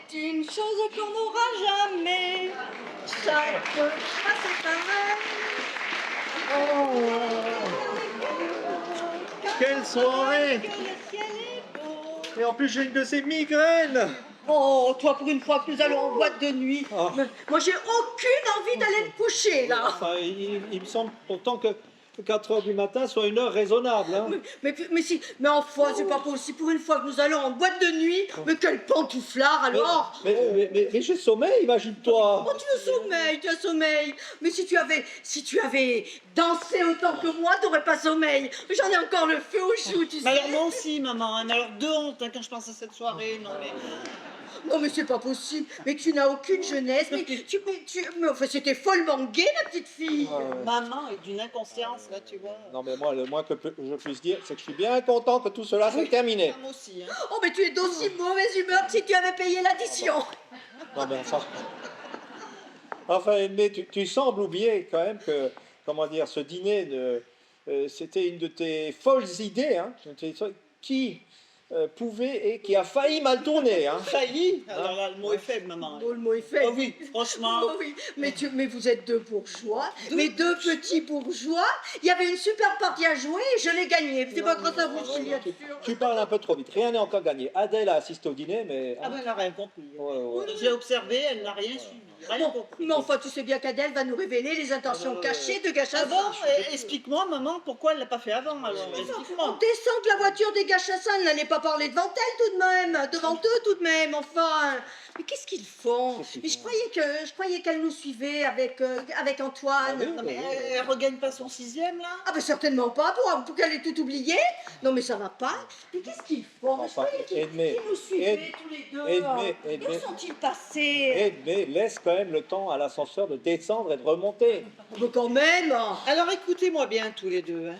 c'est une chose qu'on n'aura jamais. Chaque fois, c'est pareil. Quelle soirée! Que le ciel est beau. Et en plus, j'ai une de ces migraines! Oh, toi, pour une fois que nous allons en boîte de nuit. Oh. Mais moi, j'ai aucune envie d'aller me coucher, là. Enfin, il me semble pourtant que 4 heures du matin soit une heure raisonnable. Hein. Mais enfin, c'est pas possible. Pour une fois que nous allons en boîte de nuit, mais quel pantouflard alors! Mais j'ai sommeil, imagine-toi! Oh, tu as sommeil. Mais si tu avais dansé autant que moi, t'aurais pas sommeil. J'en ai encore le feu aux joues, tu sais. Mais alors moi aussi, maman, hein, mais alors de honte hein, quand je pense à cette soirée, non mais... Non, mais c'est pas possible. Mais tu n'as aucune jeunesse. Mais enfin, c'était follement gay, la petite fille. Maman est d'une inconscience, là, tu vois. Non, mais moi, le moins que je puisse dire, c'est que je suis bien content que tout cela soit terminé. Moi aussi, hein. Oh, mais tu es d'aussi mauvaise humeur que si tu avais payé l'addition. Non, mais enfin, mais tu sembles oublier quand même que, comment dire, ce dîner, c'était une de tes folles idées, hein, qui pouvait et qui a failli mal tourner. Hein. Failli. Alors là, le mot est faible, maman. Bon, le mot est faible. Oh oui, franchement. Oh oui, mais vous êtes deux bourgeois, mais deux petits bourgeois. Il y avait une super partie à jouer et je l'ai gagnée. C'est pas grâce à vous, je suis bien sûre. Tu parles un peu trop vite. Rien n'est encore gagné. Adèle a assisté au dîner, mais... Ah ben, elle n'a rien compris. Ouais. J'ai observé, elle n'a rien suivi. Rien Bon, compris. mais enfin, tu sais bien qu'Adèle va nous révéler les intentions cachées de Ah Gachassin. bon explique-moi, maman, pourquoi elle l'a pas fait avant, alors On explique-moi. descend de la voiture des Gachassin, elle n'allait pas parler devant elle tout de même, devant eux tout de même, enfin. Mais qu'est-ce qu'ils font? Mais je croyais qu'elle nous suivait avec Antoine. Non, mais elle regagne pas son 6e, là? Ah ben certainement pas, pour qu'elle ait tout oublié. Non mais ça va pas. Mais qu'est-ce qu'ils font? Mais je Enfin, croyais qu'ils Edmé, nous suivaient tous les deux. Edmé. Où sont-ils passés? Mais laisse quand même le temps à l'ascenseur de descendre et de remonter. Mais quand même. Alors écoutez-moi bien tous les deux. Hein.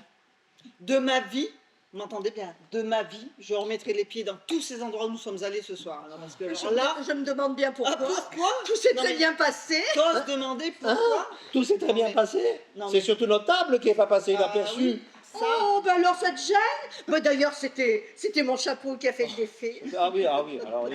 De ma vie, vous m'entendez bien, de ma vie, je remettrai les pieds dans tous ces endroits où nous sommes allés ce soir. Alors, parce que alors là, Je me demande bien pourquoi. Ah, pourquoi? Tout s'est Non, très mais- bien passé. t'oses demander pourquoi? Tout s'est très bien mais- passé. non, C'est mais- surtout notre table qui n'est pas passée Ah, inaperçue. oui, ça. Oh, ben alors ça te gêne? Ben d'ailleurs, c'était mon chapeau qui a fait l'effet. Ah oui. Alors,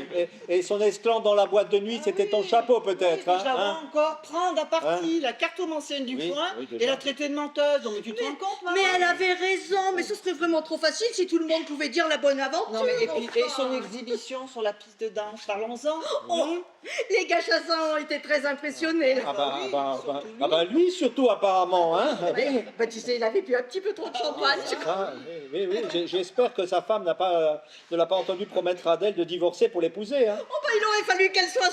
et son esclandre dans la boîte de nuit, c'était ton chapeau peut-être. Oui, hein, je la vois hein. encore prendre à partie la cartomancienne du Oui, coin oui, déjà. et la traiter de menteuse. Donc, mais tu te rends compte, maman? Mais elle avait raison, mais ce serait vraiment trop facile si tout le monde pouvait dire la bonne aventure. Non, mais et puis et enfin. son exhibition sur la piste de danse, parlons-en. Oh, les Gachassins ont été très impressionnés. Ah bah lui surtout apparemment. Hein. Ben, tu sais, il avait bu un petit peu trop de champagne. Ah, oui, j'espère que sa femme ne l'a pas entendu promettre à Adèle de divorcer pour l'épouser. Hein. Oh, ben il aurait fallu qu'il soit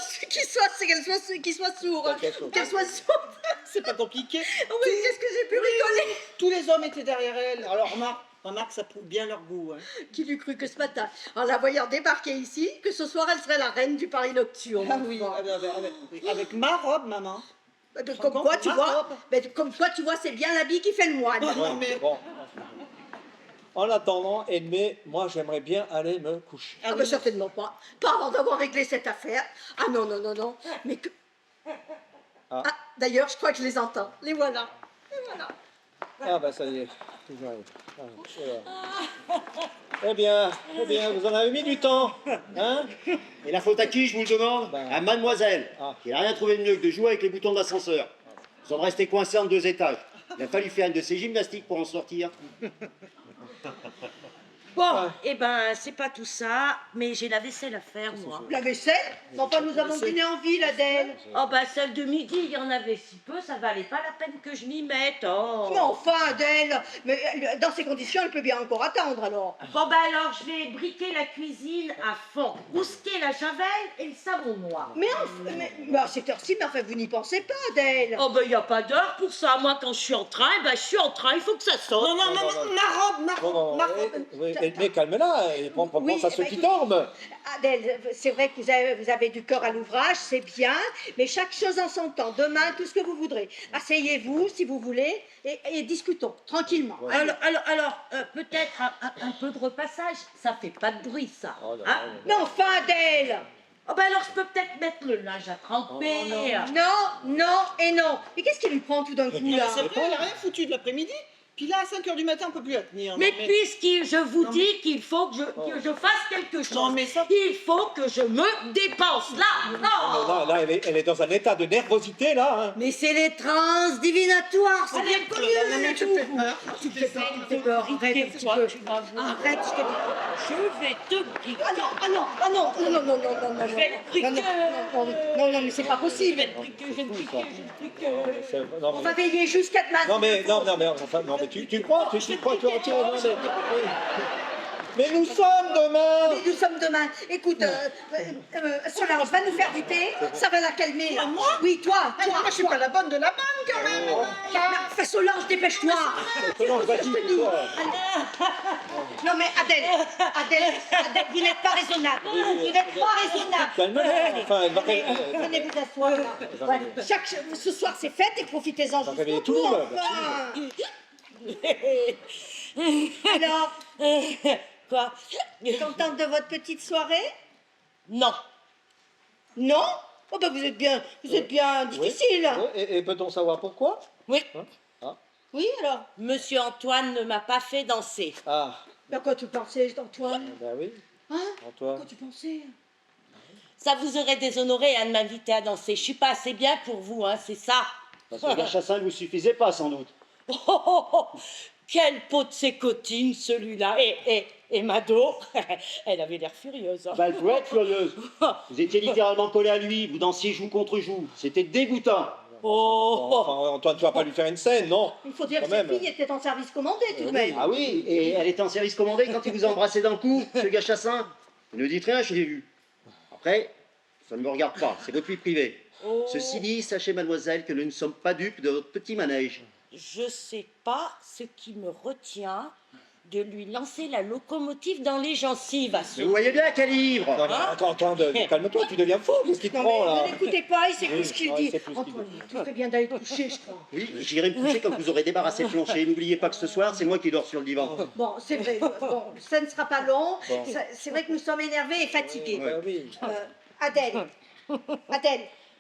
sourd. Qu'elle soit sourde. C'est pas compliqué. Oh, mais qu'est-ce que j'ai pu rigoler? Tous les hommes étaient derrière elle. Alors remarque, ça prouve bien leur goût. Hein. Qui l'eût cru que ce matin, en la voyant débarquer ici, que ce soir elle serait la reine du Paris nocturne. Ah oui, avec ma robe, maman. Ben, comme quoi, tu vois, c'est bien l'habit qui fait le moine. Non, mais... Bon. En attendant, Edmé, moi j'aimerais bien aller me coucher. Ah, ben certainement pas. Pas avant d'avoir réglé cette affaire. Ah non. Mais que... Ah. Ah, d'ailleurs, je crois que je les entends. Les voilà. Ah bah ça y est, j'arrive. Eh bien, vous en avez mis du temps, hein? Et la faute à qui, je vous le demande? Ben. À mademoiselle, Ah. qui n'a rien trouvé de mieux que de jouer avec les boutons de l'ascenseur. Vous en restez coincés en 2 étages. Il a fallu faire une de ces gymnastiques pour en sortir. Bon, eh ben, c'est pas tout ça, mais j'ai la vaisselle à faire, moi. La vaisselle? Mais enfin, nous avons dîné en ville, Adèle. Oh, bah, celle de midi, il y en avait si peu, ça valait pas la peine que je m'y mette, oh. Mais enfin, Adèle, mais dans ces conditions, elle peut bien encore attendre, alors. Bon, bah, alors, je vais briquer la cuisine à fond, rousquer la javel et le savon noir. Mais à cette heure-ci, mais enfin, vous n'y pensez pas, Adèle. Oh, ben, il n'y a pas d'heure pour ça. Moi, quand je suis en train, je suis en train, il faut que ça sorte. Non, ma robe. Edmé, calme-la, et pense à ceux qui dorment. Adèle, c'est vrai que vous avez du cœur à l'ouvrage, c'est bien, mais chaque chose en son temps. Demain, tout ce que vous voudrez. Asseyez-vous, si vous voulez, et discutons, tranquillement. Ouais. Alors, peut-être un peu de repassage. Ça fait pas de bruit, ça. Oh là Hein? là. Mais enfin, Adèle. Oh, ben, alors, je peux peut-être mettre le linge à tremper. Non et non. Mais qu'est-ce qui lui prend tout d'un coup, là? C'est vrai, elle a rien foutu de l'après-midi. Puis là, à 5h du matin, on peut plus la tenir. Mais Non, puisque je vous Non, dis qu'il faut que je fasse quelque chose, Non, mais ça- il faut que je me dépense là. Non. Là, elle est dans un état de nervosité, là. Hein. Mais c'est les trans divinatoires, c'est bien non, connu. mais tu me fais peur. Tu me fais peur, tu me fais peur. Arrête un petit peu. Tu vas voir. Arrête, je te dis. Je vais te briquer. Ah non, ah non, ah non, non, non, non, non, non, non. Je vais le briquer. Non, non, mais c'est pas Je possible. vais le briquer, je vais le briquer, je vais le briquer. Non, On mais- va veiller jusqu'à demain. Non mais enfin non mais tu crois tu crois que mais nous sommes demain. Mais nous sommes demain. Écoute, Solange va nous faire du thé, ça va la calmer. Là. Moi Oui, toi, Ah, moi, je suis pas la bonne de la bande, quand même. Fais Solange, dépêche-toi. Solange, vas-y, toi. Non mais Adèle, vous n'êtes pas raisonnable. Vous n'êtes pas raisonnable. Calme-la. Enfin, elle va Venez vous asseoir là. Ouais. Ce soir c'est fête et profitez-en jusqu'au réveiller tout bout. le monde. Enfin. Alors, Quoi? contente de votre petite soirée? Non. Non? Oh ben vous êtes bien difficile. Oui, et peut-on savoir pourquoi? Oui. Oui alors. Monsieur Antoine ne m'a pas fait danser. Ah, À quoi tu pensais, Antoine? ben oui, Hein? À Antoine. quoi tu pensais? Ça vous aurait déshonoré de m'inviter à danser. Je suis pas assez bien pour vous, hein, c'est ça. Parce que Gachassin ne vous suffisait pas, sans doute. Oh, oh, oh, quelle peau de sécotine celui-là. Et Mado, elle avait l'air furieuse. Hein. Bah, elle pouvait être furieuse. Vous étiez littéralement collé à lui, vous dansiez joue contre joue. C'était dégoûtant. Oh, Enfin, Antoine, tu vas pas lui faire une scène, non? Il faut dire Quand que cette même. fille était en service commandé tout de même. Ah oui, et elle était en service commandé quand il vous a embrassé dans le cou, ce Gachassin. Ne dites rien, je l'ai vu. Après, ça ne me regarde pas, c'est votre vie privée. oh. Ceci dit, sachez, mademoiselle, que nous ne sommes pas dupes de votre petit manège. Je sais pas ce qui me retient de lui lancer la locomotive dans les gencives à ce Mais vous voyez bien qu'elle livre. Non, mais attends, calme-toi, tu deviens fou, qu'est-ce qu'il te Non prend, mais là? ne l'écoutez pas, il sait plus ce qu'il non, dit. il sait plus ce qu'il Antoine, tu ferais bien d'aller te coucher, je crois. Oui, j'irai me coucher quand vous aurez débarrassé le plancher. N'oubliez pas que ce soir, c'est moi qui dors sur le divan. Bon, c'est vrai, bon, ça ne sera pas long. Bon. C'est vrai que nous sommes énervés et fatigués. Ben oui. Adèle,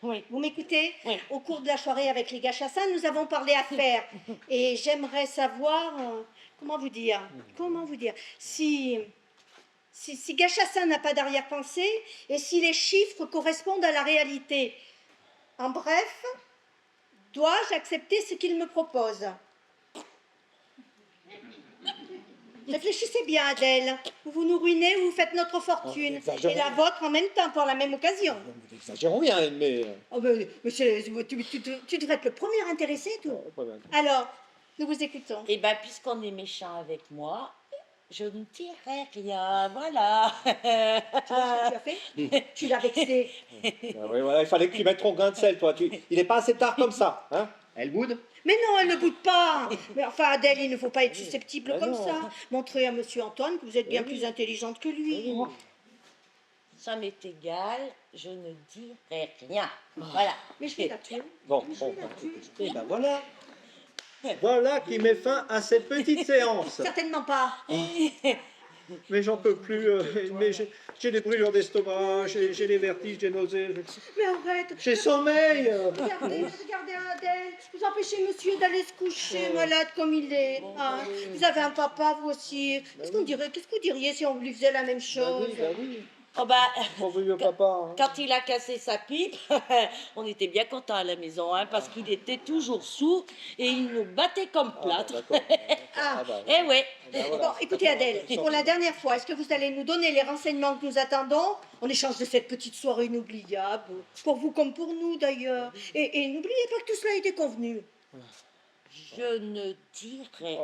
Oui. vous m'écoutez? Oui. Au cours de la soirée avec les Gachassins, nous avons parlé affaires. Et j'aimerais savoir, comment vous dire, si Gachassin n'a pas d'arrière-pensée et si les chiffres correspondent à la réalité. En bref, dois-je accepter ce qu'il me propose? Réfléchissez bien, Adèle. Vous nous ruinez ou vous faites notre fortune. Oh, exagérons. Et la vôtre en même temps, pour la même occasion. N'exagérons rien, mais... Oh, tu devrais être le premier intéressé, toi. Alors, nous vous écoutons. Eh bien, puisqu'on est méchant avec moi, je ne dirai rien. Voilà. Tu vois ce que tu as fait? Tu l'as vexé. Ah oui, voilà, il fallait que tu mettes ton grain de sel, toi. Il n'est pas assez tard comme ça, hein? Elle boude? Mais non, elle ne boude pas. Mais enfin, Adèle, il ne faut pas être susceptible Ben comme non. ça. Montrez à Monsieur Antoine que vous êtes bien plus intelligente que lui. Ça m'est égal, je ne dirai rien. Voilà. Mais je vais la tuer. Bon, et ben voilà. Voilà qui met fin à cette petite séance. Certainement pas. Mais j'en peux plus. Mais j'ai des brûlures d'estomac, j'ai des vertiges, des nausées. Mais arrête. J'ai sommeil. Regardez Adèle. Vous empêchez monsieur d'aller se coucher malade comme il est. Hein. Vous avez un papa, vous aussi. Qu'est-ce que vous diriez si on lui faisait la même chose? Oui. Oh bah, Mon vieux papa. Hein. quand il a cassé sa pipe, on était bien contents à la maison, hein, parce qu'il était toujours sourd et il nous battait comme plâtre. D'accord. Ah. bah, Eh ouais. Bon, écoutez Adèle, pour la dernière fois, est-ce que vous allez nous donner les renseignements que nous attendons en échange de cette petite soirée inoubliable, pour vous comme pour nous d'ailleurs. Et n'oubliez pas que tout cela a été convenu. Je ne dirai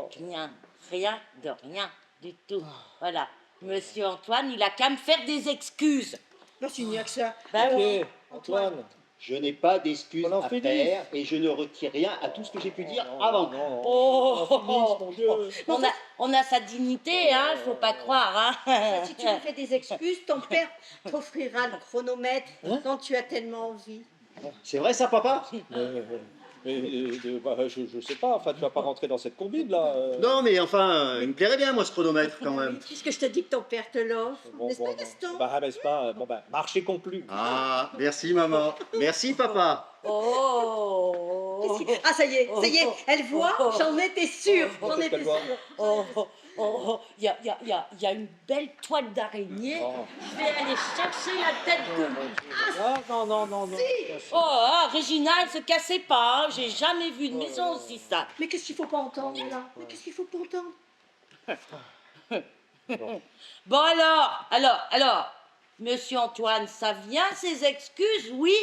rien de rien du tout. Voilà. Monsieur Antoine, il a qu'à me faire des excuses. Non, c'est mieux que ça. Ben oui. Ok, Antoine. Je n'ai pas d'excuses On en à fait faire et je ne retire rien à tout ce que j'ai pu dire avant. Non. Oh, Mon Dieu. on a sa dignité, hein, faut pas croire, hein. Si tu me fais des excuses, ton père t'offrira le chronomètre dont tu as tellement envie. C'est vrai ça, papa? Je sais pas, enfin tu vas pas rentrer dans cette combine là. Non, mais enfin, il me plairait bien, moi, ce chronomètre, quand même. Puisque je te dis que ton père te l'offre, n'est-ce pas Gaston? Bah, n'est-ce pas? Bon, bah, marché conclu. Ah, merci, maman. Merci, papa. Oh, Ah, ça y est, elle voit, j'en étais sûre, j'en qu'est-ce étais qu'elle voit sûre. Il y a une belle toile d'araignée. Je vais aller chercher la tête de... Ah, non. Oh, ah, Régina, elle se cassait pas. Hein. J'ai jamais vu une maison aussi ça. Mais qu'est-ce qu'il faut pas entendre, là? Mais qu'est-ce qu'il faut pas entendre? Bon alors, Monsieur Antoine, ça vient ces excuses, oui?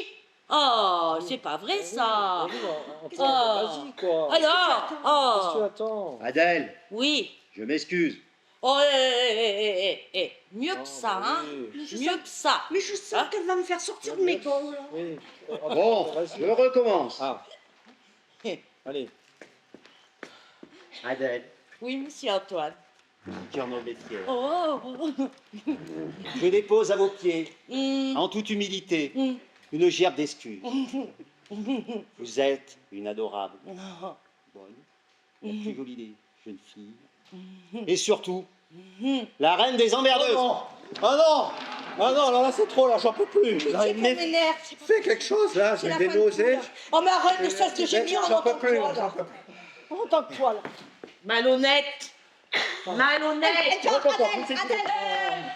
Oh, c'est pas vrai ça. Vas-y, quoi. Alors, Qu'est-ce que tu oh, attends? Adèle, oui. je m'excuse. Oh, mieux que ça, hein? Mieux que ça. Mais je sens qu'elle va me faire sortir de mes gonds, là. Oui. Bon, Vas-y. je recommence. Ah. Allez. Adèle, Oui, Monsieur Antoine. cœur noble et fier. Oh, Je dépose à vos pieds, hum, en toute humilité, hum. une gerbe d'excuses. Vous êtes une adorable, bonne, la plus jolie des jeunes filles. Et surtout, la reine des emmerdeuses. Ah non, là c'est trop, là, j'en peux plus. Là, C'est qu'on m'énerve. fais quelque chose, là, C'est j'ai la des fin de nausées. tout, là. Oh, mais arrête, ne cesse que j'ai mis en J'en tant peux que plus, toi, j'en là. peux plus. En tant que toi, là. Malhonnête. Malhonnête.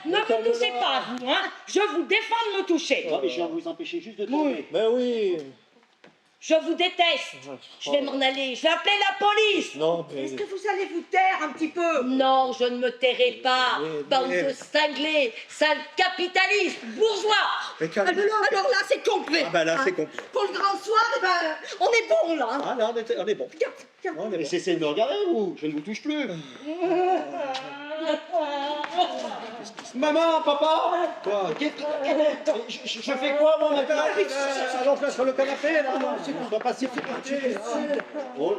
Ne me touchez pas, vous, hein. Je vous défends de me toucher. Non, mais je viens de vous empêcher juste de tomber. Mais oui. Je vous déteste. Je vais m'en aller. Je vais appeler la police. Non, mais... Est-ce que vous allez vous taire un petit peu? Non, je ne me tairai pas. Mais- Bande de cinglés, sale capitaliste, bourgeois. Mais calme. Alors là, c'est complet. Ah bah là, hein. c'est complet. Pour le grand soir, eh ben, on est bon, là. hein. Ah là, on est bon. Regarde, regarde. On est Mais bon. cessez de me regarder, vous. Je ne vous touche plus. Maman, papa. Quoi? Je fais quoi, moi, maintenant? Allons-le sur le canapé, là. On va pas s'y foutre. Oh.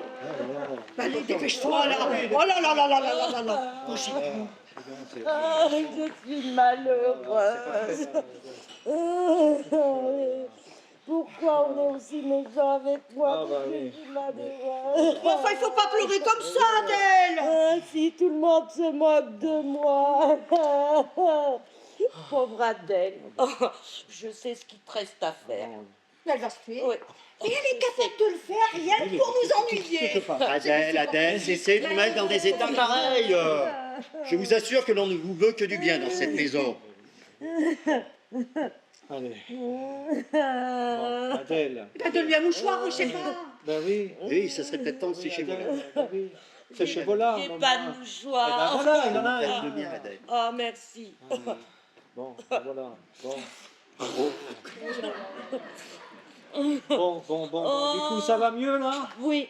Allez, dépêche-toi, là. Oh là là là là là là là là. Ah, je suis malheureuse. Pourquoi on est aussi méchant avec moi? Ah, bah oui. Je suis malheureuse. Bon, enfin, il faut pas pleurer comme ça, Adèle. Ah, si tout le monde se moque de moi. Pauvre Adèle. Oh, je sais ce qu'il te reste à faire. Elle va se tuer. Oui. Et elle est capable de le faire, rien que pour nous ennuyer. Adèle, cessez de vous mettre dans des états pareils. Je vous assure que l'on ne vous veut que du bien dans cette maison. Allez. Bon, Adèle. Ben, donne-lui un mouchoir, je sais pas. Ben oui. Oui, ça serait peut-être temps de sécher vous. Ben oui. C'est chez Bollard. J'ai maman. pas de Eh ben mouchoir. voilà, il en a un. Faites-le bien, Adèle. Oh, merci. Bon, voilà. Bon. Bon. Du coup, ça va mieux, là? Oui.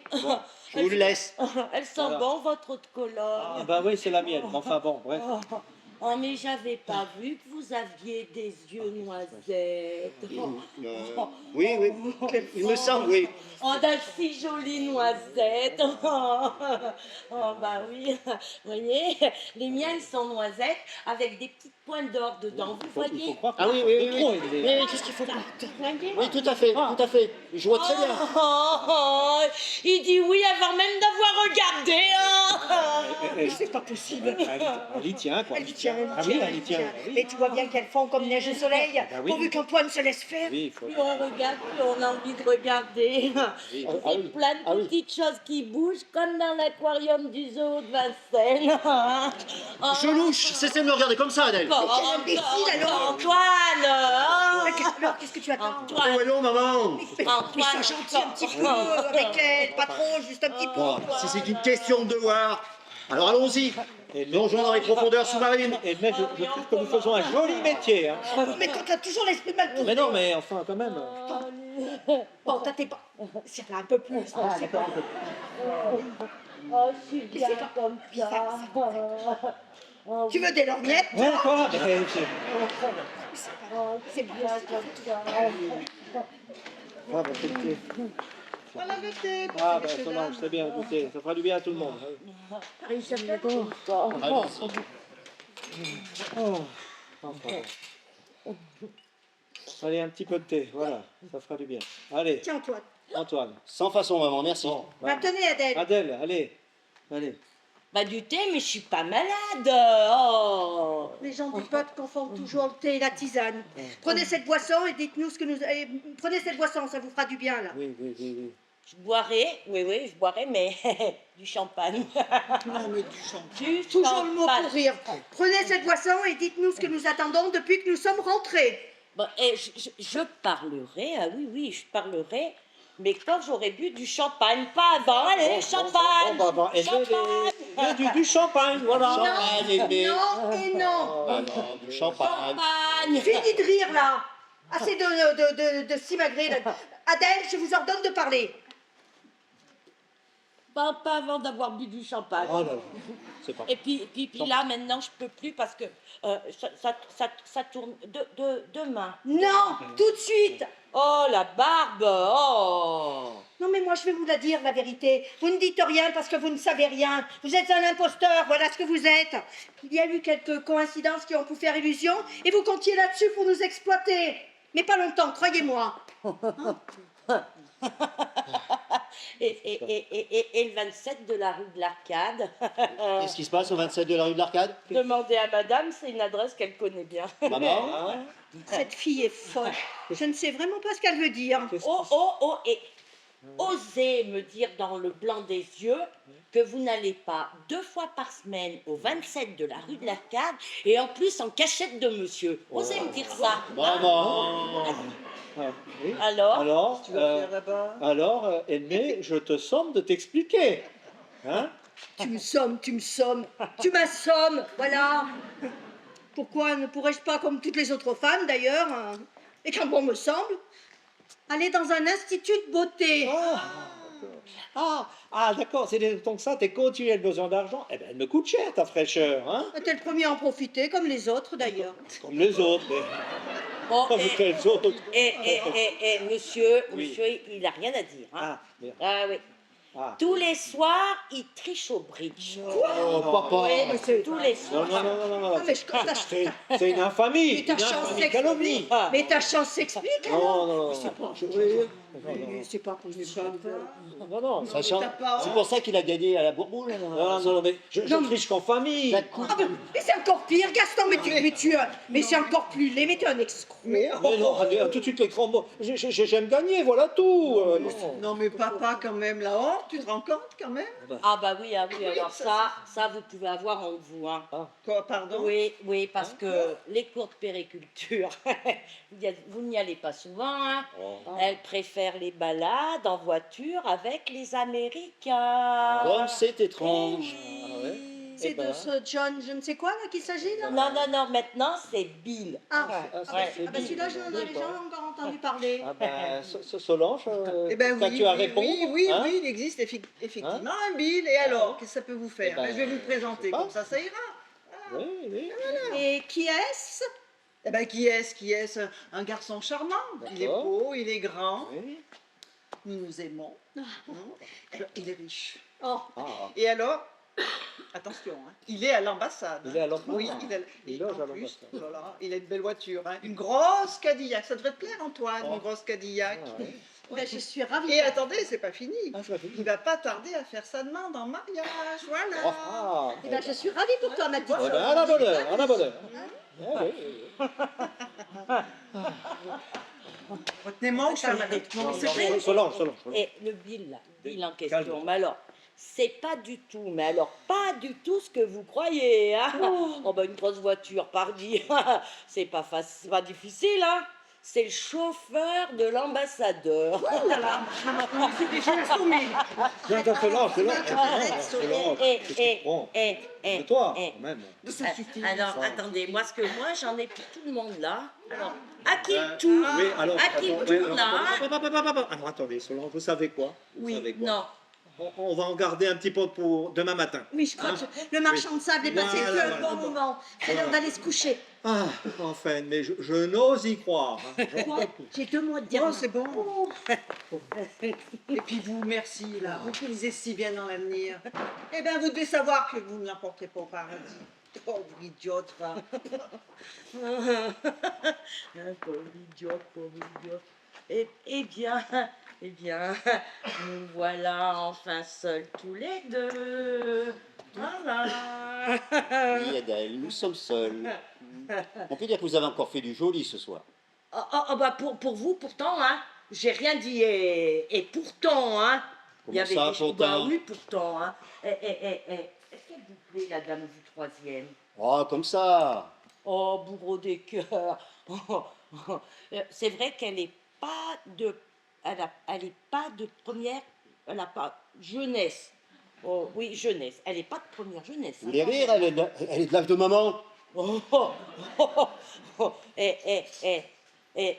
Je vous le laisse. Elle sent Voilà. bon votre eau de Cologne. Ah, bah oui, c'est la mienne. Enfin bon, bref. Oh, mais j'avais pas vu que vous aviez des yeux noisettes. Oui, il me semble, oui. Oh, de si jolies noisettes. Oh, bah oui. Vous voyez, les miennes sont noisettes avec des petites pointes d'or dedans. Vous Il faut voyez? croire Ah oui, oui, le trop, il est- Mais qu'est-ce qu'il faut pas? Voyez? Oui, tout à fait, tout à fait. Je vois très bien. Oh, il dit oui avant même d'avoir regardé. Eh, C'est pas possible. Elle y tient, quoi. Elle y tient, Ah oui, elle y tient. Et tu vois bien qu'elles font comme neige et soleil, bah oui. pourvu qu'Antoine se laisse faire. Oui, il faut... Plus on regarde, plus on a envie de regarder. Oui. C'est plein de petites choses qui bougent, comme dans l'aquarium du zoo de Vincennes. Oh, Je louche, cessez de me regarder comme ça, Adèle. bon, quel imbécile, alors. Antoine. Alors, qu'est-ce que tu attends? Antoine. Voyons, maman. Mais sois gentil un petit peu avec elle, pas trop, juste un petit peu. Bon, quoi. si c'est une question de devoir, alors allons-y. Et Plongeons dans les profondeurs sous-marines. Et mec, je trouve que nous faisons un joli métier. Hein. Mais quand t'as toujours l'esprit mal tourné. Mais non, mais enfin, quand même. Bon, t'as tes pas. Serre-la un peu plus. C'est pas. Oh, je suis bien C'est pas- comme ça. Oh, Tu veux des lorgnettes? Ouais, quoi? Mais C'est bien. Ah, bah, c'est- Voilà le thé. Ah, bah, Solange, c'est bien, écoutez, ça fera du bien à tout le monde. Oh. Enfin. Allez, un petit peu de thé, voilà, ça fera du bien. Allez, Tiens, Antoine. Antoine. Sans façon, maman, merci. Bah, tenez, Adèle. Adèle, allez. Bah du thé, mais je suis pas malade. Oh. Les gens du peuple confondent toujours le thé et la tisane. Prenez cette boisson et dites-nous ce que nous. Prenez cette boisson, ça vous fera du bien, là. Oui. Je boirai, oui, je boirai, mais du champagne. Non, mais du champagne. Du Toujours le mot champagne. pour rire. Prenez cette boisson et dites-nous ce que nous attendons depuis que nous sommes rentrés. Bon, et je parlerai, ah oui, je parlerai, mais quand j'aurai bu du champagne, pas avant. Allez, champagne, champagne. Du champagne, voilà. Champagne, Aimé. Non et non. Ah non, du champagne. Champagne. Fini de rire là. Assez de simagrées. là. Adèle, je vous ordonne de parler. Pas avant d'avoir bu du champagne. Oh là là, c'est pas. Et puis là, maintenant, je peux plus parce que ça tourne demain. Non, tout de suite. Oh, la barbe, oh. Non mais moi je vais vous la dire la vérité. Vous ne dites rien parce que vous ne savez rien. Vous êtes un imposteur, voilà ce que vous êtes. Il y a eu quelques coïncidences qui ont pu faire illusion et vous comptiez là-dessus pour nous exploiter. Mais pas longtemps, croyez-moi. Et le 27 de la rue de l'Arcade. Qu'est-ce qui se passe au 27 de la rue de l'Arcade? Demandez à madame, c'est une adresse qu'elle connaît bien. Maman? Cette fille est folle. Je ne sais vraiment pas ce qu'elle veut dire. Oh, et osez me dire dans le blanc des yeux que vous n'allez pas 2 fois par semaine au 27 de la rue de l'Arcade et en plus en cachette de monsieur. Osez me dire ça. Maman! Oui. Alors Tu vas faire là-bas? Aimé, je te somme de t'expliquer. Hein? Tu me sommes, tu m'assommes, voilà. Pourquoi ne pourrais-je pas, comme toutes les autres femmes d'ailleurs, et quand bon me semble, aller dans un institut de beauté? D'accord, c'est donc ça, tes continuels besoins d'argent. Eh ben, elle me coûte cher, ta fraîcheur, hein? T'es le premier à en profiter, comme les autres d'ailleurs. Comme les autres, mais Bon, comme quels autres. monsieur, Oui. monsieur, il n'a rien à dire. Hein. Merde. Ah oui. Ah. Tous les soirs, il triche au bridge. Oh, papa! Oui, mais c'est- tous les Non, soirs. non. Ah, mais je constate. C'est une infamie. Mais ta Une chance infamie, calomnie. s'explique. Mais ta chance s'explique alors. Non. Mais c'est pas pour ça. Non. Sachant, t'as pas c'est pour ça qu'il a gagné à la Bourboule. Non, mais je triche qu'en famille. Ça coûte. Ah, mais c'est encore pire, Gaston, mais c'est encore plus laid, mais t'es un escroc. Mais non, tout de suite les grands mots. J'aime gagner, voilà tout. Non, mais papa, quand même, la honte, tu te rends compte quand même? Ah bah oui, alors ça vous pouvez avoir en vous. Hein. Quoi, pardon? Oui, parce que les cours de périculture, vous n'y allez pas souvent. Hein. Elle préfère les balades en voiture avec les Américains. Comme c'est étrange. C'est de ce John, je ne sais quoi là qu'il s'agit là. Non, maintenant c'est Bill. Celui-là, je n'en avais jamais encore entendu parler. Ah ben, Solange, Eh ben toi, oui, tu as oui, répondu oui, hein? il existe effectivement un Bill. Et alors, qu'est-ce que ça peut vous faire? Eh ben, Je vais vous présenter, pas. comme ça ira. Oui. Et qui est-ce? Eh ben, qui est-ce? Un garçon charmant. Il est D'accord. beau, il est grand. Oui. Nous nous aimons. Il est riche. Oh, Ah, Et alors, attention, hein, il est à l'ambassade. il est à l'ambassade. Oui, Il loge en à plus, l'ambassade. oh là là, il a une belle voiture, hein, une grosse Cadillac. Ça devrait te plaire, Antoine, une grosse Cadillac. Ah, ouais. ben, je suis ravie. Et attendez, c'est pas fini. Ah, c'est pas fini. Il va pas tarder à faire sa demande en mariage, voilà. Ah, Eh ben, je suis ravie pour toi, ma petite eh ben, sœur. à la bonne heure, à la bonne heure. Oui. Retenez-moi ou ça, madame? Non, c'est vrai. Solange. Et le Bill, là, Bill en question, Calme. mais alors, c'est pas du tout, mais alors pas du tout ce que vous croyez. Hein. Oh ben une grosse voiture, pardi, c'est pas facile, c'est pas difficile, hein. C'est le chauffeur de l'ambassadeur. C'est déjà assommé. Solange. Et De toi, quand même. Ça suffit. alors, attendez, moi j'en ai pour tout le monde là. Alors, à qui tourne Oui, alors. À qui tourne là Alors, attendez, Solange, vous savez quoi? Vous savez Oui, quoi? non. On va en garder un petit peu pour demain matin. Oui, je crois que le marchand de sable est passé Voilà, le bon moment. C'est l'heure d'aller se coucher. Ah, enfin, mais je n'ose y croire. hein. Quoi? J'ai 2 mois de dire. Oh, c'est bon. Et puis vous, merci, là. Vous qui lisez si bien dans l'avenir. Eh bien, vous devez savoir que vous ne l'emporterez pas au paradis. Pauvre idiote, va. Pauvre idiot. Eh bien, nous voilà enfin seuls tous les deux. Voilà. Oui, Adèle, nous sommes seuls. On peut dire que vous avez encore fait du joli ce soir. Bah pour vous pourtant, hein. j'ai rien dit. Et pourtant, hein. Comment ça, pourtant Bah oui, pourtant, hein. Est-ce qu'elle vous plaît, la dame du troisième? Oh, comme ça. Oh, bourreau des cœurs. C'est vrai qu'elle n'est pas de... Elle est pas de première... Elle n'a pas... Jeunesse. Oh, oui, jeunesse. Elle n'est pas de première jeunesse. Vous voulez rire, elle est de l'âge de maman. Oh, et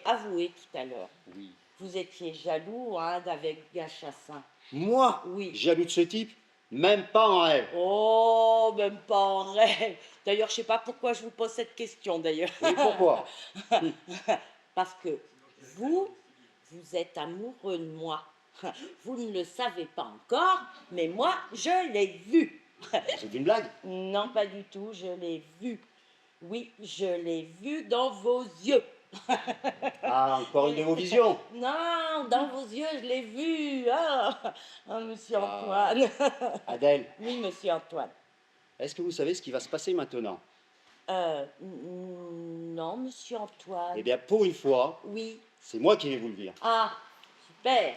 avouez tout à l'heure, Oui. vous étiez jaloux hein, d'avec Gachassin. Moi, Oui. jaloux de ce type, même pas en rêve. Oh, même pas en rêve. D'ailleurs, je sais pas pourquoi je vous pose cette question, d'ailleurs. Et pourquoi? Parce que vous êtes amoureux de moi. Vous ne le savez pas encore, mais moi, je l'ai vu. C'est une blague? Non, pas du tout, je l'ai vu. Oui, je l'ai vu dans vos yeux. Ah, encore une de vos visions. Non, dans vos yeux, je l'ai vu. Ah, monsieur Antoine. Adèle, Oui, monsieur Antoine. est-ce que vous savez ce qui va se passer maintenant? Non, monsieur Antoine. Eh bien, pour une fois, Oui. c'est moi qui vais vous le dire. Ah, super.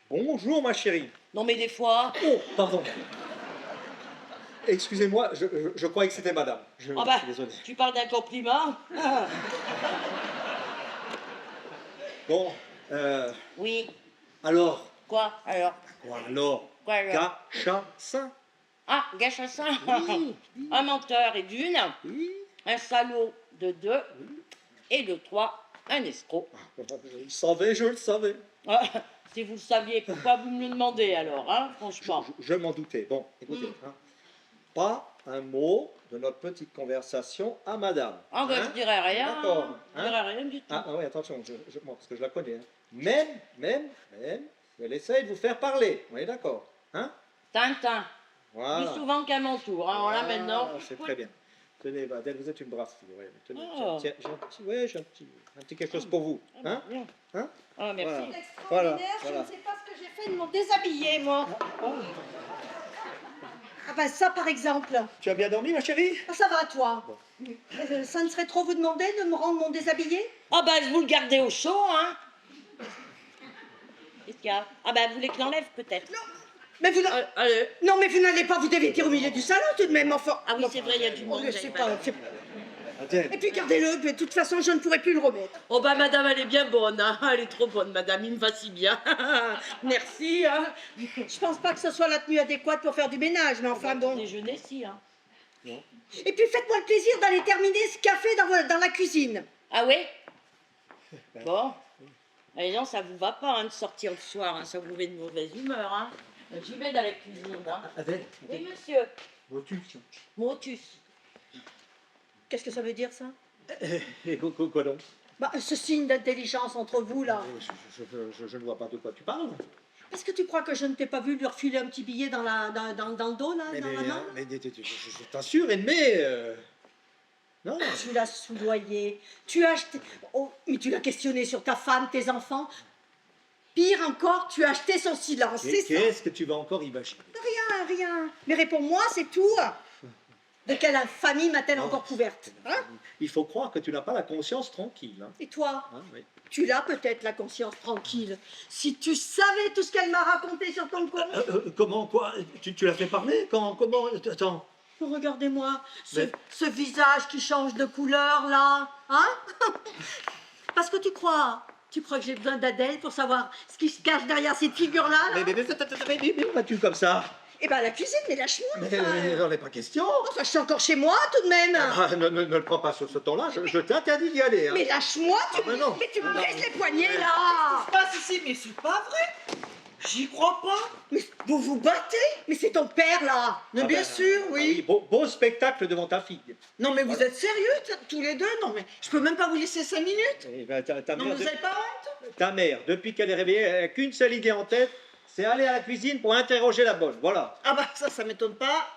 Bonjour ma chérie. Non, mais des fois. Oh, pardon. Excusez-moi, je croyais que c'était madame. Je Ah bah, suis désolé. tu parles d'un compliment. Bon, Oui. alors, Quoi alors? quoi alors? Quoi alors? Gachassin. Ah, Gachassin. Oui, Un menteur et d'une. oui. Un salaud de deux. Et de trois, un escroc. Je le savais. Ah, si vous le saviez, pourquoi vous me le demandez alors, hein, franchement? Je m'en doutais. Bon, écoutez, hein, pas un mot de notre petite conversation à madame. Ah ben, hein? je dirais rien. D'accord, Je hein? dirais rien du tout. Ah oui, attention, moi, parce que je la connais. Hein. Même, elle essaye de vous faire parler. On est d'accord, hein? Tintin. Voilà. Plus souvent qu'à mon tour. Hein. Alors là, Voilà, maintenant. c'est très bien. Tenez, Adèle, vous êtes une brave fille. Ouais. Tenez, Oh. tiens, j'ai un petit quelque chose pour vous. Hein? Bien. Hein? Ah, merci. Voilà. C'est extraordinaire, Voilà. je ne sais pas ce que j'ai fait de mon déshabillé, moi. Ah ben ça, par exemple. Tu as bien dormi, ma chérie? Ah, ça va, toi? Ça ne serait trop vous demander de me rendre mon déshabillé? Ah ben, je vous le gardez au chaud, hein. Qu'est-ce qu'il y a? Ah ben, vous voulez que l'enlève, peut-être? Mais vous Allez. Non, mais vous n'allez pas vous dévêtir au milieu du salon, tout de même, enfin. Ah oui, c'est vrai, il y a du monde. Je sais pas. Adèle. Et puis gardez-le, de toute façon, je ne pourrai plus le remettre. Oh bah madame, elle est bien bonne, hein. Elle est trop bonne, madame, il me va si bien. Merci, hein. Je pense pas que ce soit la tenue adéquate pour faire du ménage, mais enfin bon. Déjeuner, si, hein. Et puis faites-moi le plaisir d'aller terminer ce café dans la cuisine. Ah ouais? Bon. Allez, non, ça vous va pas, hein, de sortir le soir, hein. Ça vous met de mauvaise humeur, hein. J'y vais dans la cuisine, hein. Adèle. Oui, monsieur. Motus. Motus. Qu'est-ce que ça veut dire, ça? Et quoi donc? Bah, ce signe d'intelligence entre vous, là. Je ne vois pas de quoi tu parles. Est-ce que tu crois que je ne t'ai pas vu lui refiler un petit billet dans le dos, là, dans la main? Je t'assure, Edmé. Non. Tu l'as soudoyé, tu as acheté... Oh, mais tu l'as questionné sur ta femme, tes enfants. Pire encore, tu as acheté son silence, c'est ça? Qu'est-ce que tu vas encore imaginer? Rien. Mais réponds-moi, c'est tout. De quelle famille m'a-t-elle encore couverte, hein? Il faut croire que tu n'as pas la conscience tranquille. Hein. Et toi, Hein, oui. tu l'as peut-être la conscience tranquille. Si tu savais tout ce qu'elle m'a raconté sur ton compte. Comment, quoi? Tu l'as fait parler? Comment? Attends. Regardez-moi, Mais- ce visage qui change de couleur, là, hein? Parce que tu crois que j'ai besoin d'Adèle pour savoir ce qui se cache derrière cette figure-là, là? Mais où vas-tu comme ça? Eh ben, la cuisine, mais lâche-moi, Mais enfin. j'en ai pas question. Enfin, je suis encore chez moi, tout de même. Ah, ne le prends pas sur ce ton-là, je t'interdis d'y aller. Hein. Mais lâche-moi, Ah, mais non. mais tu me brises les poignets, là. Passe ici, mais c'est pas vrai. J'y crois pas. Mais vous vous battez? Mais c'est ton père, là. Mais Ah bien ben, sûr, ah oui. beau spectacle devant ta fille. Non, mais vous Voilà. êtes sérieux, tous les deux? Non, mais je peux même pas vous laisser 5 minutes. Eh ben, ta Non, mère, mais vous avez pas honte? ta mère, depuis qu'elle est réveillée, elle n'a qu'une seule idée en tête, c'est aller à la cuisine pour interroger la bonne. Voilà. Ah bah ça m'étonne pas.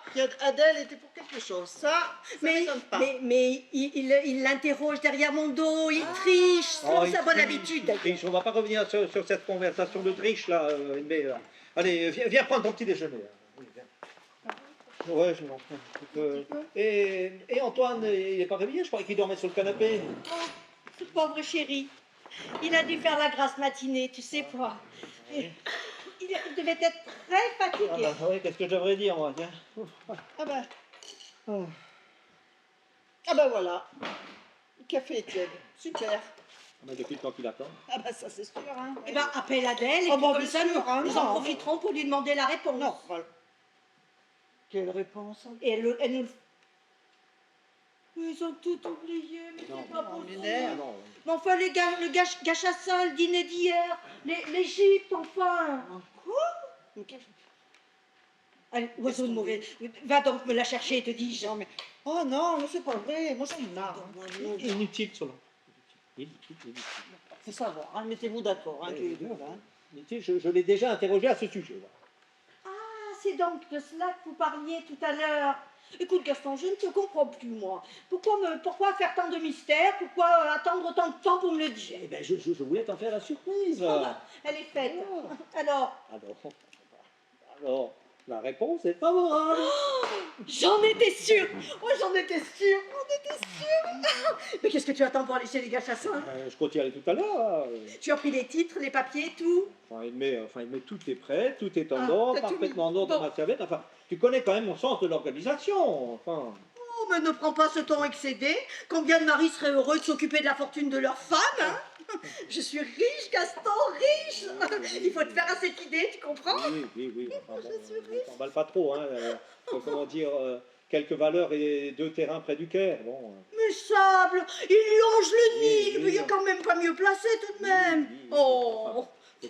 Adèle était pour quelque chose. Ça m'étonne pas. Mais il l'interroge derrière mon dos, il triche, selon il sa bonne triche, habitude. il triche. On va pas revenir sur cette conversation de triche là. Allez, viens prendre ton petit déjeuner. Oui, viens. Ouais, je m'en prends. Et Antoine, il n'est pas réveillé? Je croyais qu'il dormait sur le canapé. Oh, ce pauvre chéri. Il a dû faire la grasse matinée, tu sais quoi. Il devait être très Ah fatigué. bah, ouais, qu'est-ce que je devrais dire moi? Tiens. Ouf. Ah bah. Oh. Ah bah voilà. Le café est tiède. Super. Mais depuis le temps qu'il attend. Ah bah ça c'est sûr. Hein. Eh ben, appelle Adèle et Oh, puis bon, comme bien ça, sûr, hein, nous en non. profiterons pour lui demander la réponse. Non, voilà. Quelle réponse? Et elle nous... Ils ont tout oublié, mais Non, c'est pas non, possible. mais non. Mais enfin, les gars, le gâchassin, le dîner d'hier, l'Égypte, enfin. Quoi? Allez, oiseau de mauvais. Va donc me la chercher, te dis-je. Non mais. Oh non, mais c'est pas vrai. Moi j'en ai marre. Inutile, Solon. Inutile. Faut savoir. Hein. Mettez-vous d'accord, hein, tous les deux. Hein. Inutile, je l'ai déjà interrogé à ce sujet. Voilà. Ah, c'est donc de cela que vous parliez tout à l'heure. Écoute, Gaston, je ne te comprends plus, moi. Pourquoi faire tant de mystères? Pourquoi attendre autant de temps pour me le dire? Eh ben, je voulais t'en faire la surprise. Elle est faite. Ah. Alors, Alors, la réponse est favorable. j'en étais sûre. Oh, j'en étais sûre. Mais qu'est-ce que tu attends pour aller chez les gâchassins? Je compte y aller tout à l'heure. Là. Tu as pris les titres, les papiers, tout? Enfin, il met tout est prêt, tout est en Ah, ordre, t'as tout parfaitement en mis. ordre dans Bon. ma serviette. Enfin, tu connais quand même mon sens de l'organisation. Enfin, Oh, mais ne prends pas ce ton excédé. Combien de maris seraient heureux de s'occuper de la fortune de leur femme, hein? Je suis riche, Gaston, riche. Il faut te faire à cette idée, tu comprends? oui. Enfin, bon, t'emballe pas trop, hein. Comment dire, quelques valeurs et 2 terrains près du Caire. Bon. Mais Sable, il longe le Nil, Oui, mais il y a quand même pas mieux placé tout de même. Oh, Enfin,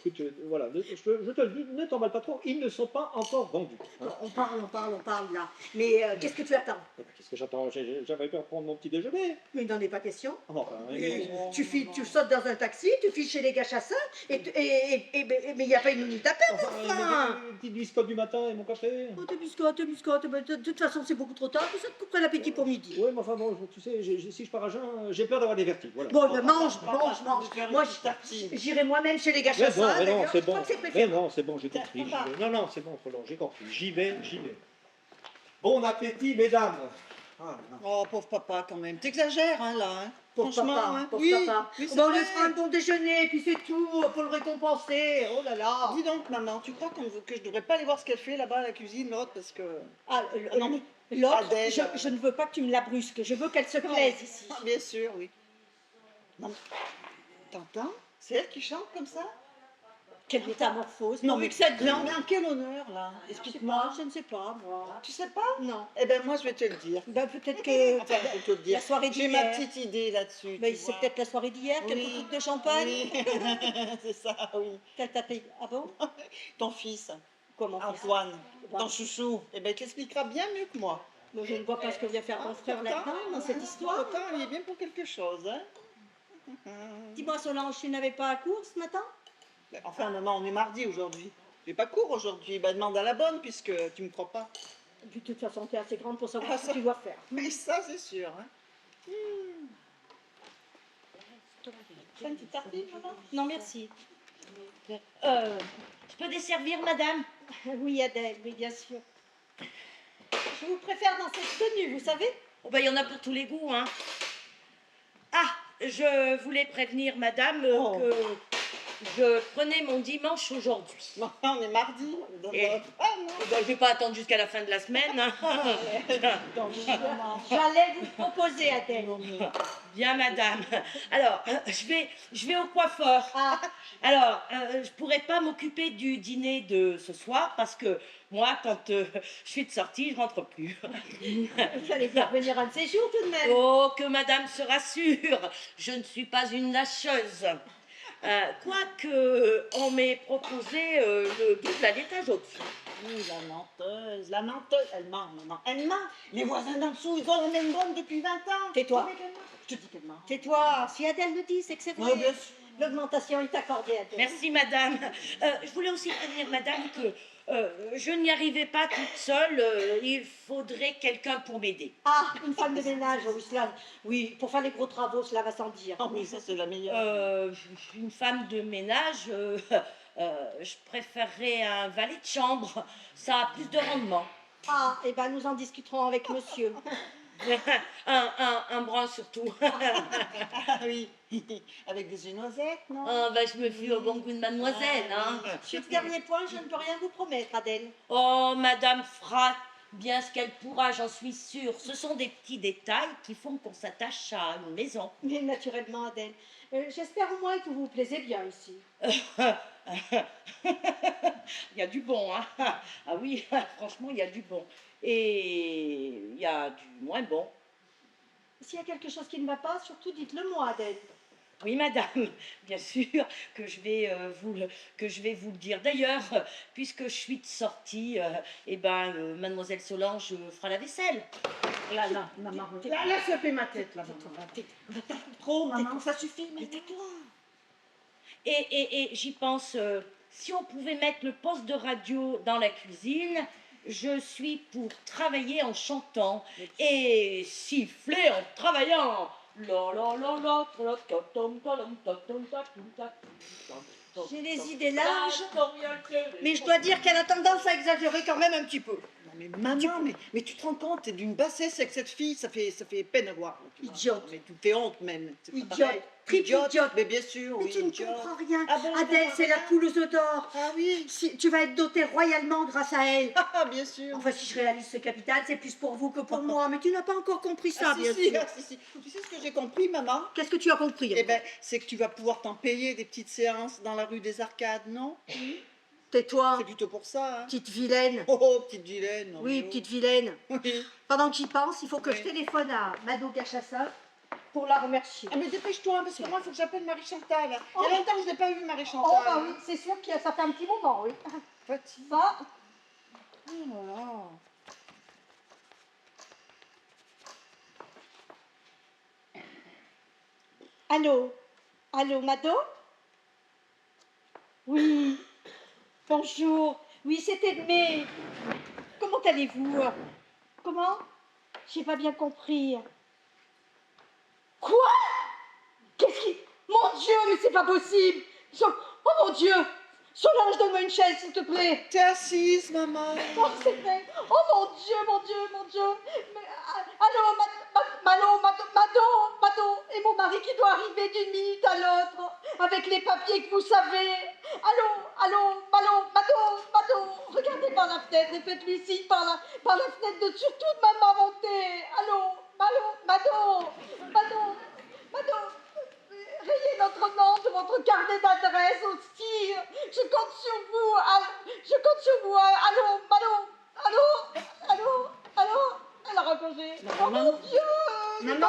écoute, voilà, je te le dis, ne t'emballe pas trop, ils ne sont pas encore vendus. Hein. on parle là. Mais qu'est-ce que tu attends? Qu'est-ce que j'attends? J'avais peur de prendre mon petit déjeuner. Mais il n'en est pas question. Enfin, Tu sautes dans un taxi, tu files chez les gâchassins, mais il n'y a pas une minute à perdre, enfin. une petite biscotte du matin et mon café. Oh, tes biscottes, mais de toute façon c'est beaucoup trop tard, ça te couperait l'appétit pour midi. Oui, mais enfin bon, tu sais, si je pars à jeun, j'ai peur d'avoir des vertiges. Voilà. Bon, ben, mange. Moi, tartine. j'irai moi-même chez les Mais gâchassins. non, d'ailleurs, c'est je crois bon. que c'est Mais préférable. non, c'est bon, j'ai compris. Non, c'est bon, Solon, j'ai compris. J'y vais. Bon appétit, mesdames. Ah, non. Oh, pauvre papa, quand même. T'exagères, hein, là. Hein. Pour Franchement, papa, hein. pour Oui, papa. oui, c'est Bon, on lui vrai. fera un bon déjeuner, et puis c'est tout, faut le récompenser. Oh là là. Dis donc, maman, tu crois que je devrais pas aller voir ce qu'elle fait là-bas à la cuisine, l'autre, parce que... Ah, Ah, non, mais- l'autre, Adèle. je ne veux pas que tu me la brusques, je veux qu'elle se plaise ici. Ah, bien sûr, oui. Non, mais... T'entends? C'est elle qui chante comme ça? Quelle métamorphose. Non, Pourvu mais que ça dure. mais en quel honneur, là? Explique-moi, je ne sais pas, moi. Tu sais pas? Non. Eh ben, moi, je vais te le dire. Ben, peut-être que Enfin, je vais te le dire. la soirée J'ai d'hier. ma petite idée là-dessus. Ben, tu c'est vois. peut-être la soirée d'hier, quelques Oui. coupes de champagne. Oui, c'est ça, oui. Qu'elle t'a payé. Ah bon? Ton fils, Comment faire? Antoine, Bah. ton chouchou, eh ben, il t'expliquera bien mieux que moi. Mais je ne vois pas ce que vient faire mon frère là-dedans, dans cette histoire. Pourtant, il est bien pour quelque chose, hein. Dis-moi, Solange, tu n'avais pas à cours ce matin? Enfin, maman, on est mardi aujourd'hui. J'ai pas cours aujourd'hui. Ben, demande à la bonne, puisque tu me crois pas. De toute façon, tu es assez grande pour savoir Ah, ce ça- que tu dois faire. Mais ça, c'est sûr, hein. Tu fais une petite tartine, maman? Non, merci. Je peux desservir, madame? Oui, Adèle, oui, bien sûr. Je vous préfère dans cette tenue, vous savez? Oh, ben, il y en a pour tous les goûts, hein. Ah, je voulais prévenir madame Oh. que je prenais mon dimanche aujourd'hui. Non, on est mardi. Et- Ah non. Ben, je vais pas attendre jusqu'à la fin de la semaine. Hein. J'allais vous proposer, Adèle. Bien, madame. Alors, je vais au coiffeur. Ah, Alors, je pourrais pas m'occuper du dîner de ce soir parce que moi, quand je suis de sortie, je rentre plus. vous allez bien venir un de ces jours tout de même. Oh, que madame se rassure, je ne suis pas une lâcheuse. Quoique, on m'ait proposé le double à l'étage au-dessus. Oui, la menteuse, elle ment, maman, elle ment. Les voisins d'en dessous, ils ont la même bonne depuis 20 ans. Tais-toi. Mais qu'elle ment. Je te dis qu'elle ment. Tais-toi. Si Adèle le dit, c'est que c'est vrai. Ouais, bien sûr. L'augmentation est accordée, Adèle. Merci, madame. Je voulais aussi prévenir, madame, que je n'y arrivais pas toute seule. Il faudrait quelqu'un pour m'aider. Ah, une femme de ménage, oui, oui, pour faire les gros travaux, cela va sans dire. Oh oui, ça c'est la meilleure. Une femme de ménage, je préférerais un valet de chambre. Ça a plus de rendement. Ah, eh ben nous en discuterons avec monsieur. Un brun surtout. Ah oui, avec des yeux noisettes, non? Ah, ben, je me fie au bon goût de mademoiselle. Hein. Sur ce dernier point, je ne peux rien vous promettre, Adèle. Oh, madame fera bien ce qu'elle pourra, j'en suis sûre. Ce sont des petits détails qui font qu'on s'attache à une maison. Mais naturellement, Adèle. J'espère au moins que vous vous plaisez bien ici. Il y a du bon, hein. Ah oui, franchement, il y a du bon. Et il y a du moins bon. S'il y a quelque chose qui ne va pas, surtout dites-le moi, Adèle. Oui, madame, bien sûr que je vais, vous le dire. D'ailleurs, puisque je suis de sortie, mademoiselle Solange fera la vaisselle. Là, maman. Là, ça fait ma tête, là, maman. Trop, maman, ça suffit. Mais tais-toi. Et j'y pense, si on pouvait mettre le poste de radio dans la cuisine, je suis pour travailler en chantant et siffler en travaillant. J'ai les idées larges, mais je dois dire qu'elle a tendance à exagérer quand même un petit peu. Non, mais maman, mais tu te rends compte, t'es d'une bassesse avec cette fille, ça fait peine à voir. Idiote. Mais tu fais honte même. C'est pas Idiote. pareil. Triple idiote. Mais bien sûr, Mais oui, tu ne idiote. comprends rien. Ah bon, je Adèle, comprends c'est la rien. poule aux œufs d'or. Ah oui. Si, tu vas être dotée royalement grâce à elle. Ah, bien sûr. Enfin, si je réalise ce capital, c'est plus pour vous que pour moi. Mais tu n'as pas encore compris ça, Ah, bien si, sûr. si. Tu sais ce que j'ai compris, maman? Qu'est-ce que tu as compris? Eh ben, c'est que tu vas pouvoir t'en payer des petites séances dans la rue des Arcades, non? Tais-toi, C'est plutôt pour ça, hein? petite vilaine. Oh, petite vilaine. non, Oui, mais oh. petite vilaine. Oui. Pendant que j'y pense, il faut que Oui. je téléphone à Mado Gachassin pour la remercier. Ah, mais dépêche-toi, parce que moi, il faut que j'appelle Marie-Chantal. Il y Oh. a longtemps que je n'ai pas vu Oh, Marie-Chantal. bah oui, c'est sûr que ça fait un petit moment, oui. Fatiguée. Ça, Oh là là. allô? Allô, Mado? Oui. Bonjour. Oui, c'était mais comment allez-vous? Comment? J'ai pas bien compris. Quoi? Qu'est-ce qui... Mon Dieu, mais c'est pas possible! Oh mon Dieu! Solange, donne-moi une chaise, s'il te plaît! T'es assise, maman. Oh, c'est vrai! Oh mon Dieu, mon Dieu, mon Dieu! Mais, allô, Mado, et mon mari qui doit arriver d'une minute à l'autre, avec les papiers que vous savez. Allô, Mado, regardez par la fenêtre et faites-lui signe par la fenêtre de surtout de ma montée. Allô, Mado, rayez notre nom de votre carnet d'adresse aussi. Je compte sur vous. Allô. Elle a raccroché. Oh mon Dieu. Non,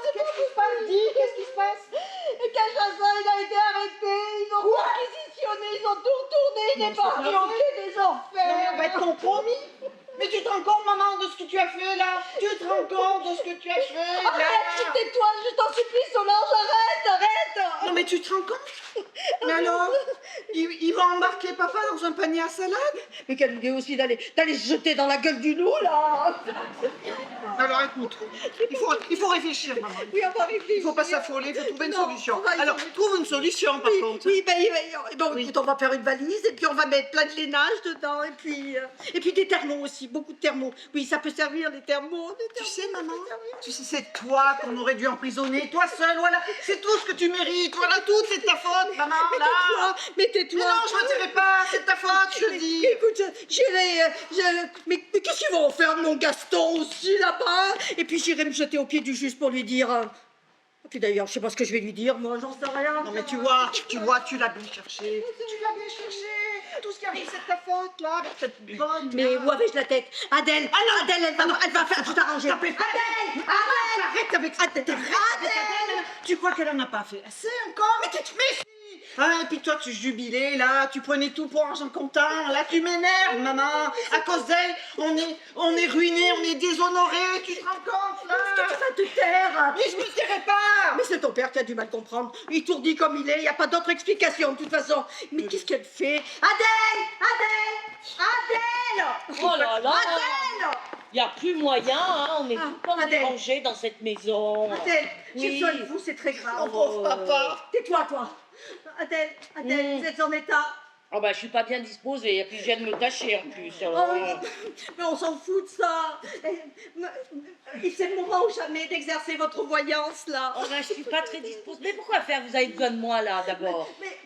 qu'est-ce qui se passe? Et Cachassin, il a été arrêté. Ils ont perquisitionné, ils ont tout retourné. Il n'est pas arrivé des Non, mais on va enfers. être compromis. Mais tu te rends compte, maman, de ce que tu as fait, là? Tu te rends compte de ce que tu as fait, là? Arrête, tais-toi, je t'en supplie, Solange, arrête. Non, mais tu te rends compte? Mais alors, ils vont embarquer papa dans un panier à salade? Mais quelle idée aussi d'aller se jeter dans la gueule du loup, là. Alors écoute, il faut réfléchir, maman. Oui, on va réfléchir. Il faut pas s'affoler, il faut trouver une Non, solution. on va y Alors, arriver. trouve une solution, par contre. Oui, Oui. écoute, on va faire une valise et puis on va mettre plein de lainage dedans et puis des thermos aussi, beaucoup de thermos. Oui, ça peut servir, les thermos. Tu sais, maman, tu sais, c'est toi qu'on aurait dû emprisonner, toi seule, voilà. C'est tout ce que tu mérites, voilà, tout, c'est de ta faute, maman, là. Mais tais-toi. Mais non, je ne retirerai pas, c'est de ta faute, je te dis. Écoute, mais qu'est-ce qu'ils vont faire de mon Gaston aussi là-bas? Et puis j'irai me jeter au pied du juge pour lui dire. Et puis d'ailleurs, je sais pas ce que je vais lui dire, moi, j'en sais rien. Non, mais tu l'as bien cherché. Tu l'as bien cherché. tout ce qui arrive, c'est de ta faute, là, avec cette bonne. Mais où avais-je la tête? Adèle, Adèle, elle va faire tout arranger. Adèle, arrête avec ça. Adèle, tu crois qu'elle en a pas fait assez encore? Mais si. Ah, et puis toi, tu jubilais, là, tu prenais tout pour argent comptant. Là, tu m'énerves, maman. À cause d'elle, on est ruinés, on est déshonorés. Tu te rends compte, là? Tu vas te taire. Mais je me dirai pas. Mais c'est ton père qui a du mal comprendre. Il tourdit comme il est, il n'y a pas d'autre explication de toute façon. Mais qu'est-ce qu'elle fait? Adèle! Oh là là. Adèle! Il n'y a plus moyen, hein, on est tout le temps Adèle. dérangés dans cette maison. Adèle, j'ai Oui. besoin de vous, c'est très grave. Mon pauvre papa. Tais-toi, toi. Adèle, vous êtes en état. Oh bah je suis pas bien disposée, et puis je viens de me tâcher en plus. Oh, Alors, mais on s'en fout de ça. Et c'est le moment ou jamais d'exercer votre voyance, là. oh bah je suis pas très disposée. Mais pourquoi faire? Vous avez besoin de moi là d'abord. Mais,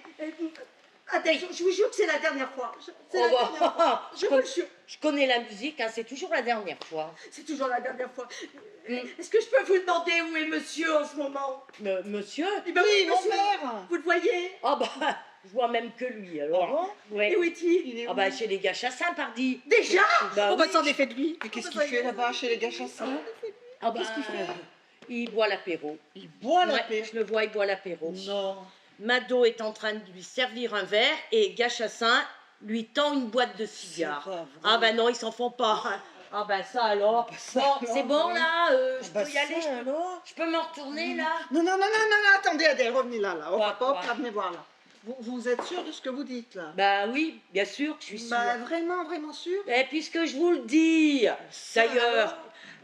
Adèle, je vous jure que c'est la dernière fois. C'est la Oh, bah, dernière fois. Je vous le jure. Je connais la musique, hein, c'est toujours la dernière fois. C'est toujours la dernière fois. Est-ce que je peux vous demander où est monsieur en ce moment? Monsieur? Eh ben Oui, mon monsieur. père. Vous le voyez? Oh bah je vois même que lui alors. Ouais. Et où est-il? Ah bah chez les gars Chassins, pardi. Déjà? Bah On va oui. s'en défaire de lui. Mais qu'est-ce qu'il fait là-bas chez les gars chassins? Ah bah, il boit l'apéro. Il boit la Ouais, paix. je le vois, il boit l'apéro. Non. Mado est en train de lui servir un verre et Gachassin lui tend une boîte de cigares. C'est pas vrai. Ah ben non, ils s'en font pas. Ah ben ça alors. ça Bon, alors, c'est bon oui. là, je Bah peux y aller, ça je peux me retourner là. Non, attendez, Adèle, revenez là. Hop, Quoi, hop, hop, quoi là, venez voir là. Vous êtes sûr de ce que vous dites là? Bah oui, bien sûr, je suis sûre. Bah vraiment sûr? Et puisque je vous le dis, Ça d'ailleurs, alors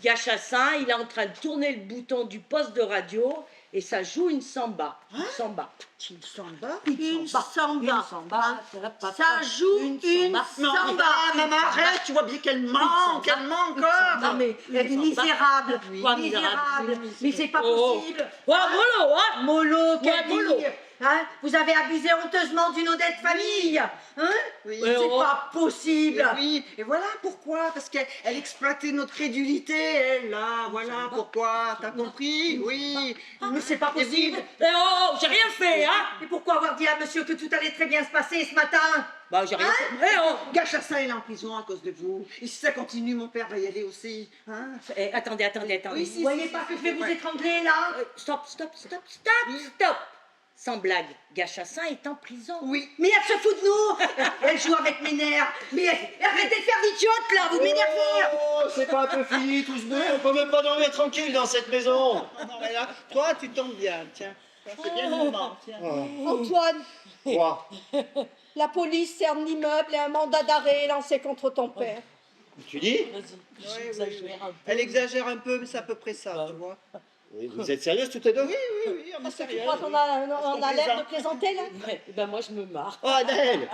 Gachassin, il est en train de tourner le bouton du poste de radio et ça joue une samba. Une samba. Une samba? Une samba. Ça joue Une samba. samba. Maman, arrête, tu vois bien qu'elle ment encore. Non mais misérable, Quoi, misérable. Mais c'est pas Oh. possible. Ouais, mollo, hein. Mollo, quelle mollo. digne. Hein? Vous avez abusé honteusement d'une honnête famille. Hein? Oui. C'est oh. pas possible. Oui, et voilà pourquoi, parce qu'elle exploitait notre crédulité, elle, là, voilà pourquoi, t'as compris? Oui. Mais c'est pas Et possible. Eh oh, j'ai rien fait, hein. Et pourquoi avoir dit à monsieur que tout allait très bien se passer ce matin? Bah, j'ai rien fait. Eh oh. Gachassin, il est en prison à cause de vous. Et si ça continue, mon père va y aller aussi. Hein? Eh, attendez. Oui, si, Vous voyez pas que je vais vous étrangler là? Stop. Oui. Sans blague, Gachassin est en prison. Oui. Mais elle se fout de nous. Elle joue avec mes nerfs. Mais arrêtez de faire l'idiote là, vous m'énervez. Oh, c'est pas un peu fini tout ce bruit, on peut même pas dormir tranquille dans cette maison. Non, mais là, toi, tu tombes bien, tiens. C'est bien le moment, tiens. Antoine, Quoi? la police cerne l'immeuble et un mandat d'arrêt est lancé contre ton père. Tu dis? Vas-y, j'exagère un peu. Elle exagère un peu, mais c'est à peu près ça, tu vois. Oui, vous êtes sérieuse toutes les deux? Oui, on est Tu sérieux. crois qu'on a l'air de plaisanter là? Ouais, ben moi je me marre. Oh Adèle,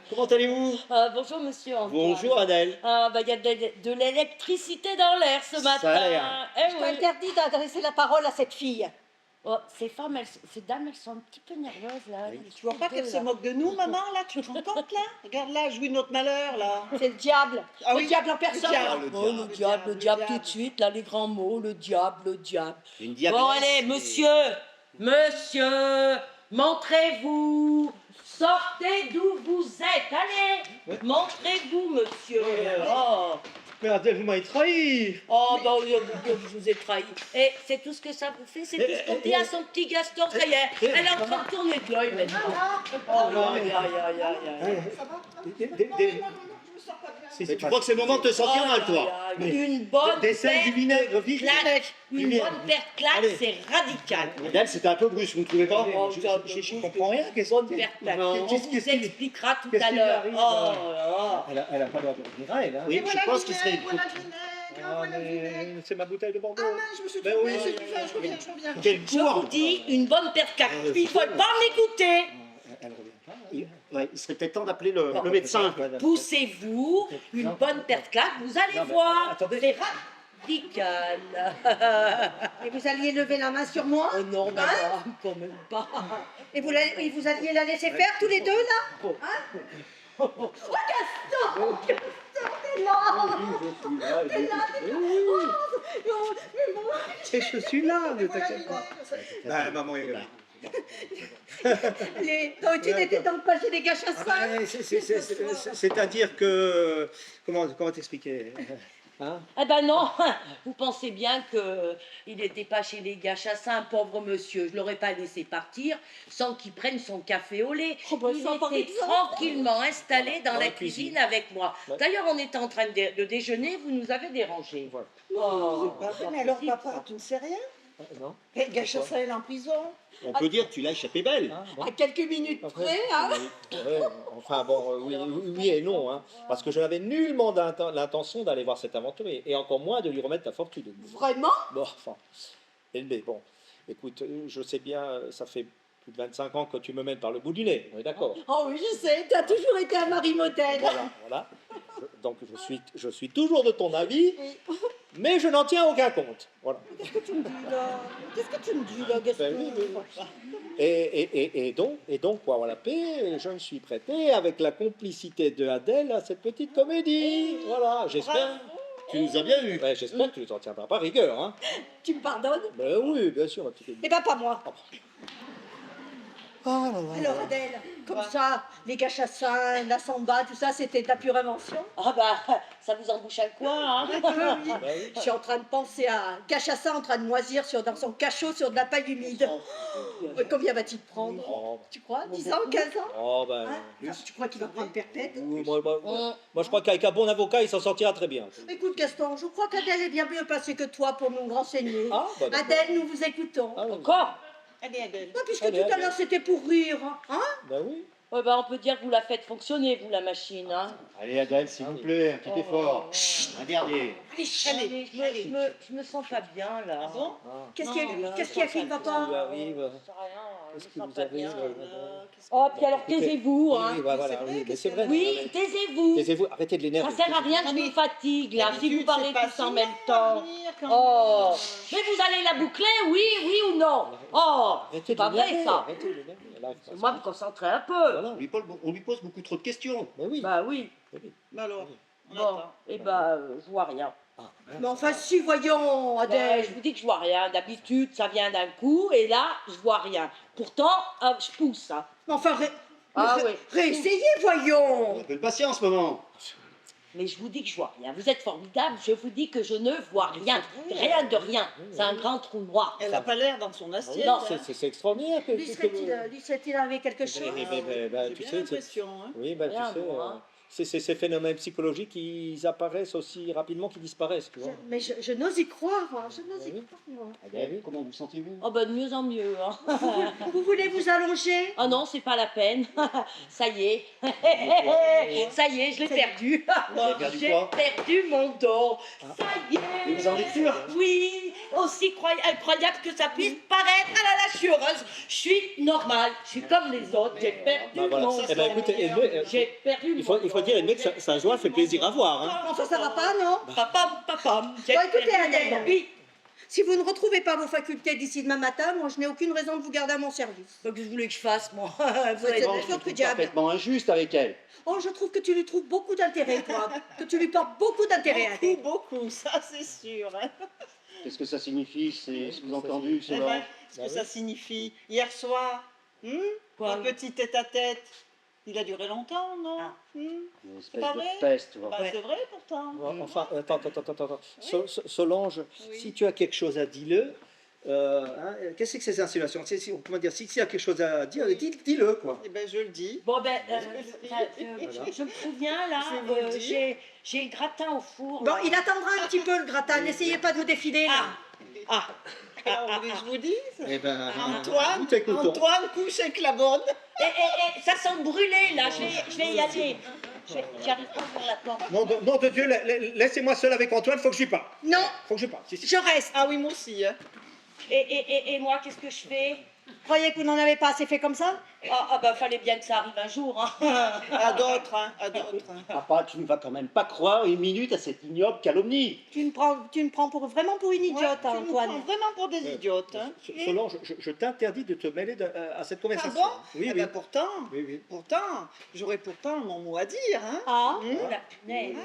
comment allez-vous? Bonjour monsieur Antoine. Bonjour Adèle. Ah bah il y a de l'électricité dans l'air ce matin. Ça a l'air. Eh Je oui. t'interdis d'adresser la parole à cette fille. Oh, ces dames, elles sont un petit peu nerveuses là. Tu vois pas qu'elle se moque de nous, maman, là? Tu te rends compte, là? Regarde là, elle jouit de notre malheur, là. C'est le diable. Ah Le oui. diable en personne. Le diable. Oh, le diable tout de suite, là, les grands mots, le diable. Une Bon, diablesse. allez, monsieur, montrez-vous, sortez d'où vous êtes, allez, montrez-vous, monsieur. Oh, Mais Adèle, vous m'avez trahi. oh bah, je vous ai trahi. Et c'est tout ce que ça vous fait, c'est tout ce qu'on dit à son petit Gaston, ça y est, elle est en train de tourner de l'œil maintenant. Oh, non, aïe. Ça va? Des- Non, des- non, je me sens pas bien. C'est Mais tu crois que c'est le moment de te sentir mal, toi? Une bonne Des sels, du paire vinaigre, de vite. claques, une Vinaigre. bonne paire de claques, Allez. c'est radical. Adèle, c'était un peu brusque, vous ne trouvez pas? Oh, Je comprends rien. Qu'est-ce Bonne que paire de claques. Non. On Qu'est-ce vous qui- expliquera tout qu'est-ce à qui lui l'heure. arrive, Oh là là. Elle a pas l'air de revenir à elle. Hein. Oui, Et voilà je pense le qu'il serait vinaigre, une voilà le vinaigre, Ah, voilà le vinaigre. mais c'est ma bouteille de Bordeaux. Ah mince, je me suis Ben trompée, oui. c'est tout ça, je reviens. Quelle Je vous cour! dis, une bonne paire de claques. Ah, Il faut pas m'écouter. Elle revient pas. Ouais, il serait peut-être temps d'appeler le médecin. Poussez-vous, une bonne paire de claques, vous allez Non, mais voir. attendez. C'est radical. Et vous alliez lever la main sur moi? Oh non, madame, quand même pas. Et vous alliez la laisser faire tous les deux là? Hein? Oh Gaston! Gaston, t'es là! T'es là, t'es là! Oh, mais bon. Je suis là, ne t'inquiète pas. Ben, maman est là. Tu n'étais donc pas chez les gars chasseurs? C'est-à-dire que... Comment t'expliquer hein? Eh ben non, vous pensez bien qu'il n'était pas chez les gars Chassin, pauvre monsieur. Je l'aurais pas laissé partir sans qu'il prenne son café au lait. Oh, bah, Il ça, par était exemple. tranquillement installé dans Dans la la cuisine cuisine. avec moi. Ouais. D'ailleurs, on était en train de déjeuner, vous nous avez dérangés. Voilà. Oh, Pas vrai, mais alors, papa, tu ne sais rien? Non. Et Gachassin, elle est en prison. On peut dire que tu l'as échappé belle. Hein, bon. À quelques minutes Après, près, hein? ouais, enfin bon, oui et non, hein, parce que je n'avais nullement l'intention d'aller voir cette aventure et encore moins de lui remettre ta fortune. Vraiment? Bon, enfin, Elbé, bon, écoute, je sais bien, ça fait plus de 25 ans que tu me mènes par le bout du nez, on est d'accord. Oh oui, je sais, tu as toujours été un mari modèle. Voilà. Donc je suis toujours de ton avis, mais je n'en tiens aucun compte. Voilà. Qu'est-ce que tu me dis là? Qu'est-ce que tu me dis là, Gaston? Ben oui. Et donc, pour avoir la paix, je me suis prêté avec la complicité de Adèle à cette petite comédie. Voilà, j'espère. Tu nous as bien eu. Ouais, j'espère que tu ne t'en tiendras pas rigueur. Hein. Tu me pardonnes? Ben oui, bien sûr, ma petite Élise. Eh ben pas moi. Oh là là. Alors Adèle, comme ça, les gars chassins, la samba, tout ça, c'était de la pure invention? ah bah, ça vous embouche un coin, hein? Ben oui. Ben oui. Je suis en train de penser à Gachassin en train de moisir dans son cachot sur de la paille humide. Combien va-t-il prendre? Oh, Tu crois? 10 ans, 15 ans? oh, ben. Hein? Tu crois qu'il va prendre perpète? Oui, moi, je crois qu'avec un bon avocat, il s'en sortira très bien. Écoute Gaston, je crois qu'Adèle est bien mieux passée que toi pour nous renseigner. Ah, bah, d'accord. Adèle, nous vous écoutons. Ah, oui. Encore? Allez, Adèle. Non, puisque Allez, tout à Adèle. l'heure c'était pour rire. Hein? Ben oui. Ouais, bah, on peut dire que vous la faites fonctionner, vous, la machine, hein? Allez, Adèle, s'il vous plaît, un petit effort. Un dernier. Allez, je me sens pas bien, là. Ah bon? Qu'est-ce qu'il y a qui ne va Ça pas? lui arrive. Qu'est-ce Qu'est-ce que vous avez Oh, puis alors, taisez-vous, hein? Oui, voilà, oui, mais c'est vrai. Oui, taisez-vous. Taisez-vous, arrêtez de Ça l'énerver. sert à rien que je me fatigue, là, si vous parlez D'habitude, c'est tous en pas même si temps. mal à venir, quand Oh, même. mais vous allez la boucler, oui ou non? Oh, Arrêtez c'est de pas vrai, l'énerver, ça. arrêtez de l'énerver. Là, Moi, me concentrer un peu. Voilà. On lui pose beaucoup trop de questions. Mais oui. Bah oui. Bah alors, on Bon, attend. et bah, je vois rien. Mais enfin, si, voyons, Ouais, Adèle. je vous dis que je vois rien. D'habitude, ça vient d'un coup, et là, je vois rien. Pourtant, je pousse, hein. Mais enfin, Ah oui. réessayez, voyons. Un peu de patience, maman. Mais je vous dis que je vois rien. Vous êtes formidable, je vous dis que je ne vois rien. Rien de rien. C'est un grand trou noir. Elle n'a pas l'air dans son assiette. Non, hein. C'est extraordinaire. Lui serait-il arrivé quelque chose? J'ai Tu bien sais, l'impression. Hein. oui, ben, tu Rien, sais, moi. c'est ces phénomènes psychologiques, ils apparaissent aussi rapidement qu'ils disparaissent, tu vois. Mais je n'ose y croire, hein, je n'ose y Oui. croire, moi. Adèle, comment vous sentez-vous? Oh ben de mieux en mieux. Hein. Vous voulez vous allonger? Oh non, c'est pas la peine. Ça y est. Ça y est, je l'ai perdu. Vous avez perdu J'ai quoi? perdu mon dos. Ça y Mais est. vous en êtes sûr? Oui, aussi incroyable que ça puisse paraître. Ah là là, je suis heureuse. Je suis normale. Je suis comme les autres. J'ai perdu Bah, voilà. mon Eh ben, dos. écoutez, Edmé, J'ai perdu il faut dire, Edmé, que sa joie fait plaisir à voir. Hein. Enfin, ça va pas, non? Papam, papam. J'ai Bon, écoutez, perdu mon Adèle. dos. Oui. Si vous ne retrouvez pas vos facultés d'ici demain matin, moi, je n'ai aucune raison de vous garder à mon service. Donc, je voulais que je fasse, moi. Vous C'est avez- des choses que diable. Parfaitement injuste avec elle. Oh, je trouve que tu lui trouves beaucoup d'intérêt, toi. Que tu lui portes beaucoup d'intérêt, Adèle. Beaucoup, ça c'est sûr. Hein. Qu'est-ce que ça signifie, ces sous-entendus, Eh Solange? ben, ce que ça signifie. Hier soir, Quoi, un petit tête-à-tête, il a duré longtemps, non Ah. Une espèce pas de vrai? peste, tu vois. Bah, c'est vrai pourtant. Enfin, attends. Solange, Oui. si tu as quelque chose à dire-le. Hein, qu'est-ce que c'est ces insinuations? Comment dire, si tu as quelque chose à dire, dis-le, quoi. Eh ben, je le dis. Bon, ben, Voilà. je me souviens, là, Je vais vous le dire. j'ai le gratin au four. Bon, là. il attendra un petit peu, le gratin. N'essayez pas de vous défiler, là. Ah, Alors, vous voulez que je vous dise Eh ben, Antoine, nous t'écoutons. Antoine couche avec la bonne. ça sent brûler, là, je vais y aller. J'arrive pas à ouvrir la porte. Non, de Dieu, laissez-moi seul avec Antoine, faut que je lui parle. Non, Faut que je parle. Si. je reste. Ah oui, moi aussi. Hein. Et moi, qu'est-ce que je fais? Croyez que vous n'en avez pas assez fait comme ça? Ben, fallait bien que ça arrive un jour, hein. À d'autres, hein, à d'autres. Hein. Papa, tu ne vas quand même pas croire une minute à cette ignoble calomnie. Tu me prends vraiment pour une idiote, Ouais, hein, tu nous prends Antoine. vraiment pour des idiotes. Hein. Solange, je t'interdis de te mêler à cette Ah conversation. bon Oui, Eh oui. ben, pourtant, Oui. j'aurais pourtant mon mot à dire. Hein. Ah, Hum. Oh, la punaise.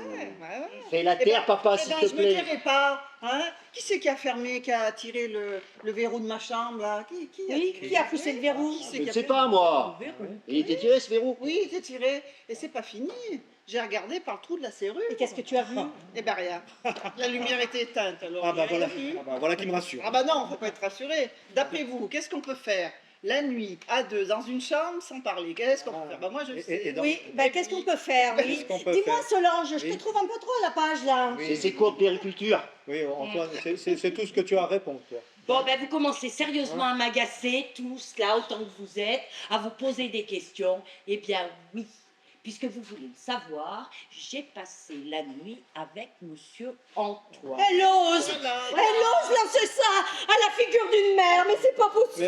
Ouais. Fais la terre, papa, Eh s'il ben, te je me plaît. dirai pas. Hein. Qui c'est qui a fermé, qui a tiré le verrou de ma chambre là? Qui a Oui, Qui a poussé le verrou? Je ne sais pas, moi. Il était tiré, ce verrou. Oui, il était tiré. Et c'est pas fini. J'ai regardé par le trou de la serrure. Et qu'est-ce que tu as vu? Eh ben rien. La lumière était éteinte, alors Ah bah j'ai voilà, rien vu. ah bah voilà qui me rassure. Ah bah non, faut pas être rassuré. D'après vous, qu'est-ce qu'on peut faire la nuit, à deux, dans une chambre, sans parler? Qu'est-ce qu'on peut faire? Bah moi, je sais. Et dans- Oui, ben qu'est-ce qu'on peut faire? Oui. Qu'est-ce qu'on peut Dis-moi, faire? Solange, je Oui. te trouve un peu trop à la page là. Oui. C'est cours de périculture. Oui, Antoine, c'est tout ce que tu as à répondre, toi. Bon, ben vous commencez sérieusement à m'agacer, tous là, autant que vous êtes, à vous poser des questions. Eh bien oui, puisque vous voulez le savoir, j'ai passé la nuit avec Monsieur Antoine. Elle ose lancer ça à la figure d'une mère, mais c'est pas possible.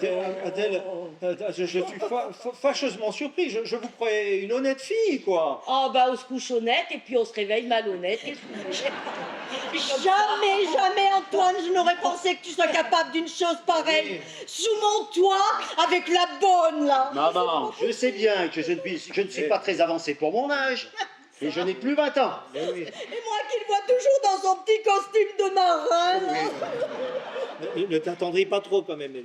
Mais Adèle, je suis fâcheusement surpris. Je vous croyais une honnête fille, quoi. Oh bah on se couche honnête et puis on se réveille malhonnête. Qu'est-ce que vous voulez? Jamais, Antoine, je n'aurais pensé que tu sois capable d'une chose pareille. Sous mon toit, avec la bonne, là. Maman, je sais bien que je ne suis pas très avancé pour mon âge. Et je n'ai plus 20 ans. Mais oui. Et moi qui le vois toujours dans son petit costume de marin, là. Ne t'attendris pas trop, quand même. Mais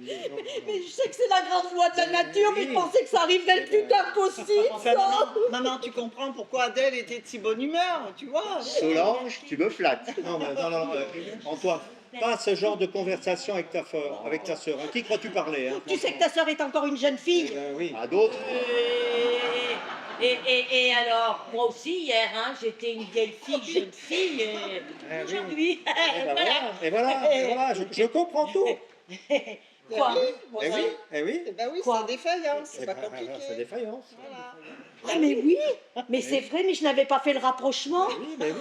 je sais que c'est la grande loi de la nature, mais je pensais que ça arriverait le plus tard possible, Enfin, ça. maman, tu comprends pourquoi Adèle était de si bonne humeur, tu vois? Solange, tu me flattes. Non, Antoine, pas ce genre de conversation avec ta sœur. À qui crois-tu parler, hein? Tu sais que ta sœur est encore une jeune Eh fille. ben oui. À d'autres. Et alors, moi aussi hier, hein, j'étais une vieille fille, jeune fille, et oui. aujourd'hui, Eh ben voilà, je comprends tout. Quoi? Eh oui, Eh ben oui, Quoi? c'est défaillance, c'est Eh pas ben, compliqué. c'est défaillance. Voilà. Ah mais oui, mais c'est vrai, mais je n'avais pas fait le rapprochement. Oui, mais oui.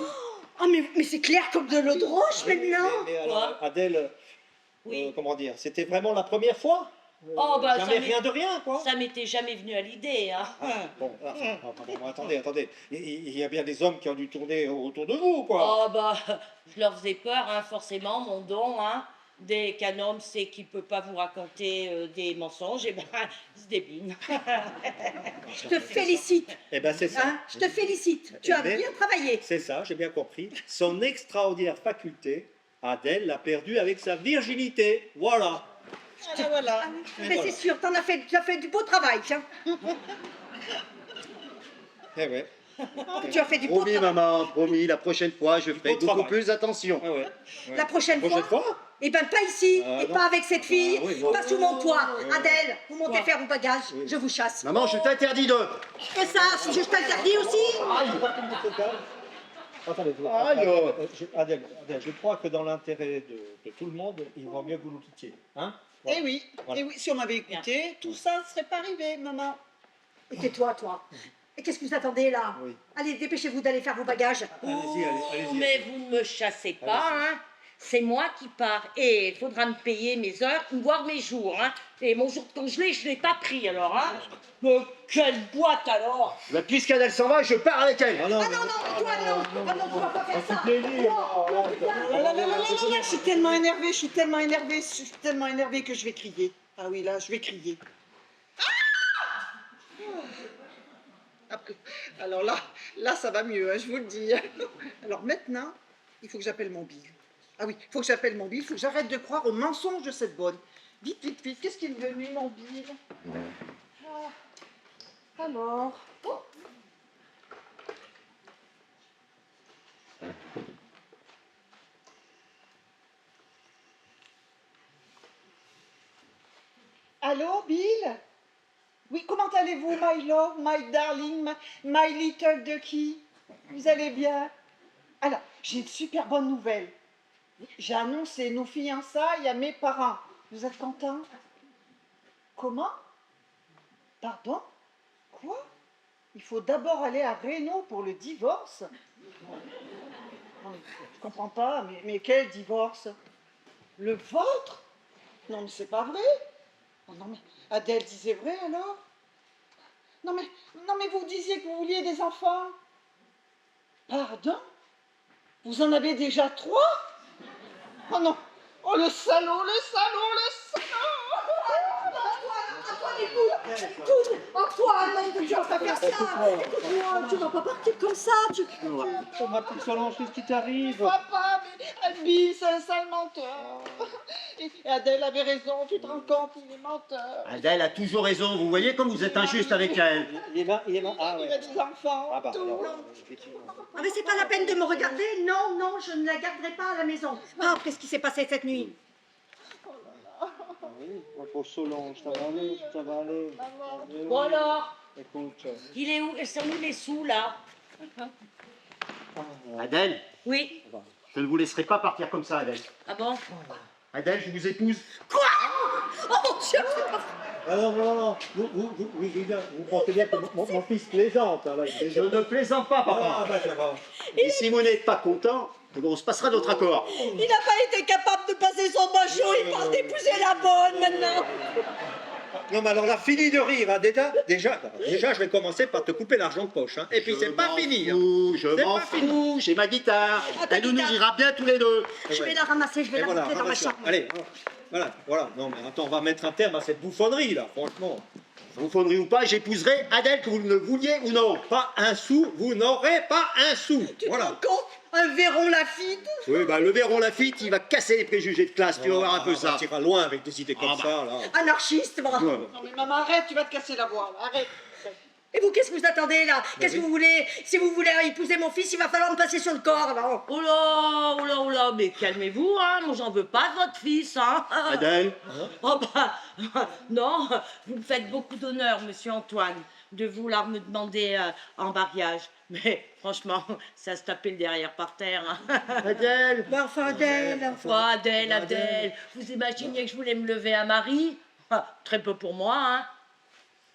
Ah mais c'est clair comme de l'eau de roche maintenant. Mais alors, Adèle, Oui. comment dire, c'était vraiment la première fois? Oh, bah, Jamais ça m'est- rien de rien, quoi. Ça m'était jamais venu à l'idée, hein. Bon, attendez. Il y a bien des hommes qui ont dû tourner autour de vous, quoi. Oh bah, je leur faisais peur, hein, forcément, mon don, hein. Dès qu'un homme sait qu'il peut pas vous raconter des mensonges, eh ben, il se débine. Je te félicite, Eh ben, c'est ça. hein, je te félicite. Tu as Mais- bien travaillé. C'est ça, j'ai bien compris. Son extraordinaire faculté, Adèle l'a perdue avec sa virginité. Voilà. Voilà. Mais c'est sûr, tu as fait du beau travail, tiens. Eh ouais. Tu as fait du beau Promis, travail. maman, promis, la prochaine fois, je ferai beau beaucoup travail. plus attention. Ouais, ouais. La prochaine Prochaine fois, fois? eh ben pas ici, Ah, et non. pas avec cette fille, oui, non. pas sous mon toit. Ouais. Adèle, vous montez Quoi? faire vos bagages, Oui. je vous chasse. Maman, je t'interdis de... Et ça, je t'interdis aussi. Attendez, Aïe. Adèle, je crois que dans l'intérêt de tout le monde, il vaut mieux que vous nous quittiez. Hein? Eh oui, Voilà. eh oui, si on m'avait écouté, tout ça ne serait pas arrivé, maman. Et tais-toi, toi. Et qu'est-ce que vous attendez là? Oui. Allez, dépêchez-vous d'aller faire vos bagages. Allez-y. Mais vous ne me chassez pas, hein. C'est moi qui pars. Et il faudra me payer mes heures, voire mes jours, hein. Et mon jour de congelé, je ne l'ai pas pris, alors, hein. Mais quelle boîte, alors! Bah, puisqu'Adèle s'en va, je pars avec elle. Ah non, Ah non, non, toi non. Ah non, tu vas pas faire ça. Je suis tellement énervée, je suis tellement énervée que je vais crier. Ah oui, là, je vais crier. Après, alors là, ça va mieux, hein, je vous le dis. Alors maintenant, il faut que j'appelle mon Bill. Ah oui, il faut que j'appelle mon Bill, il faut que j'arrête de croire aux mensonges de cette bonne. Vite, qu'est-ce qui est devenu, mon Bill? Alors... Oh. Allô, Bill? Oui, comment allez-vous, my love, my darling, my little ducky? Vous allez bien? Alors, j'ai une super bonne nouvelle. J'ai annoncé nos fiançailles à mes parents. Vous êtes contents? Comment? Pardon? Quoi? Il faut d'abord aller à Reno pour le divorce? Non, mais je comprends pas, mais quel divorce? Le vôtre? Non, mais c'est pas vrai. Oh non, mais Adèle disait vrai alors? Non, mais vous disiez que vous vouliez des enfants? Pardon? Vous en avez déjà 3? Oh non! Oh le salaud, le salaud, le salaud! Antoine, écoute, Antoine, non, tu vas pas faire ça. Écoute-moi, tu vas pas partir comme ça. Ma petite Solange, qu'est-ce qui t'arrive? Papa, mais Bill, c'est un sale menteur. Et Adèle avait raison, tu te rends compte, il est menteur. Adèle a toujours raison, vous voyez comme vous êtes injuste avec elle. Il est mal. Ah Il ouais. a des enfants, Ah bah, tout. alors, effectivement. Ah mais c'est pas la peine de me regarder, non, non, je ne la garderai pas à la maison. Pas après ce qui s'est passé cette nuit. Ah oui, ma pauvre Solange, ça va aller, ça va aller. Bon alors, Écoute, il est où? Sont où les sous là? Adèle, Oui. je ne vous laisserai pas partir comme ça, Adèle. Ah bon? Adèle, je vous épouse. Oh mon Dieu! ah non, vous pensez bien que mon fils plaisante. Hein, là, il Je plaisante. ne plaisante pas, papa. Ah bah ça va. Et si vous n'êtes pas content, on se passera d'autres accords. Il n'a pas été capable de passer son macho, il part d'épouser la bonne maintenant. Non mais alors là, fini de rire. Hein. Déjà, je vais commencer par te couper l'argent de poche. Hein. Et puis c'est pas fini. Hein. Je C'est m'en pas fini. fous, j'ai ma guitare. Ah, ta Elle nous guitare. ira bien tous les deux. Je vais la ramasser, je vais Et la voilà, rentrer dans ma ramasse-la. chambre. Allez, voilà. Non mais attends, on va mettre un terme à cette bouffonnerie là, franchement. Bouffonnerie ou pas, j'épouserai Adèle que vous ne le vouliez ou non. Pas un sou, vous n'aurez pas un sou. Tu te Voilà. rends compte? Un Véron Lafitte? Oui, bah le Véron Lafitte, il va casser les préjugés de classe, tu vas voir un peu ça. Tu iras loin avec des idées comme Ah bah. ça là. Anarchiste, bravo. Ouais. Non mais maman, arrête, tu vas te casser la voix, là, arrête. Et vous, qu'est-ce que vous attendez là? Qu'est-ce oui. que vous voulez? Si vous voulez épouser mon fils, il va falloir me passer sur le corps. Alors. Oh là, oh là, oh là, mais calmez-vous, hein, moi j'en veux pas de votre fils, hein. Adèle, Oh bah, non, vous me faites beaucoup d'honneur, monsieur Antoine, de vouloir me demander en mariage. Mais franchement, ça se tapait le derrière par terre. Hein. Adèle. Bah, enfin, Adèle. Oh, Adèle, vous imaginez que je voulais me lever à Marie? Ah, très peu pour moi, hein.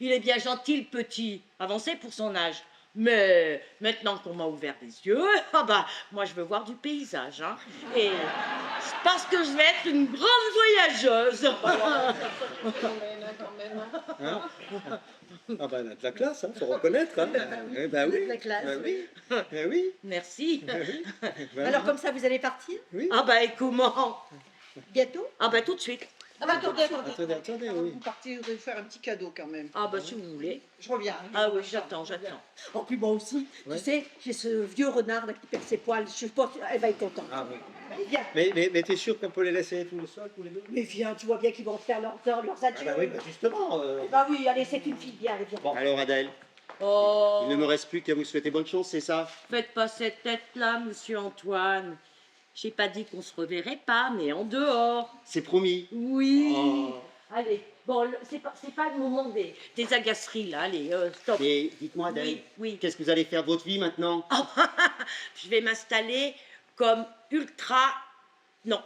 Il est bien gentil, le petit, avancé pour son âge. Mais maintenant qu'on m'a ouvert les yeux, ah bah, moi je veux voir du paysage, hein. Et je pense que je vais être une grande voyageuse. Quand même. Ah bah elle a de la classe, hein, faut reconnaître. Hein. Eh ben oui. De la classe. Ben oui. Ben oui. Merci. Ben oui. Ben Alors, comme ça, vous allez partir? oui. Ah bah, et comment? Bientôt? Ah bah, tout de suite. Ah bah attendez, Attendez, oui. Vous partez, vous allez faire un petit cadeau quand même. Ah bah, si vous voulez. Je reviens. Ah oui, j'attends. Oh, puis moi aussi, Ouais. tu sais, j'ai ce vieux renard là qui perd ses poils. Je pense qu'elle va être contente. Ah oui. Allez, viens. Mais t'es sûr qu'on peut les laisser tout seuls, tous les deux? Mais viens, tu vois bien qu'ils vont faire leurs Ah adieux. bah oui, bah justement. Bah oui, allez, c'est une fille, viens, allez, viens. Bon. Alors Adèle, Oh, il ne me reste plus qu'à vous souhaiter bonne chance, c'est ça? faites pas cette tête-là, monsieur Antoine. J'ai pas dit qu'on se reverrait pas, mais en dehors. C'est promis. Oui. Oh. Allez, bon, c'est pas le moment des agaceries, là. Allez, stop. Mais dites-moi Adèle, Oui, oui. qu'est-ce que vous allez faire de votre vie maintenant? Je vais m'installer comme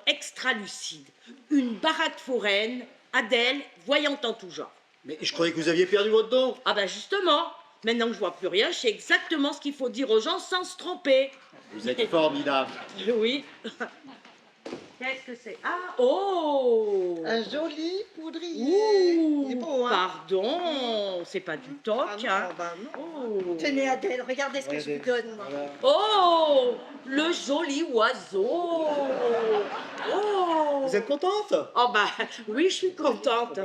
extra lucide. Une baraque foraine, Adèle, voyante en tout genre. Mais je croyais que vous aviez perdu votre don. Ah ben justement, maintenant que je vois plus rien, je sais exactement ce qu'il faut dire aux gens sans se tromper. Vous êtes formidable. Oui. Qu'est-ce que c'est? Ah, oh! Un joli poudrier. Ouh, Il est beau, hein? pardon, c'est pas du toc, Ah non, hein. bah non. Oh. Tenez, Adèle, regardez ce que je vous donne. Voilà. Oh, le joli oiseau. Oh. Vous êtes contente? Oh bah oui, je suis contente.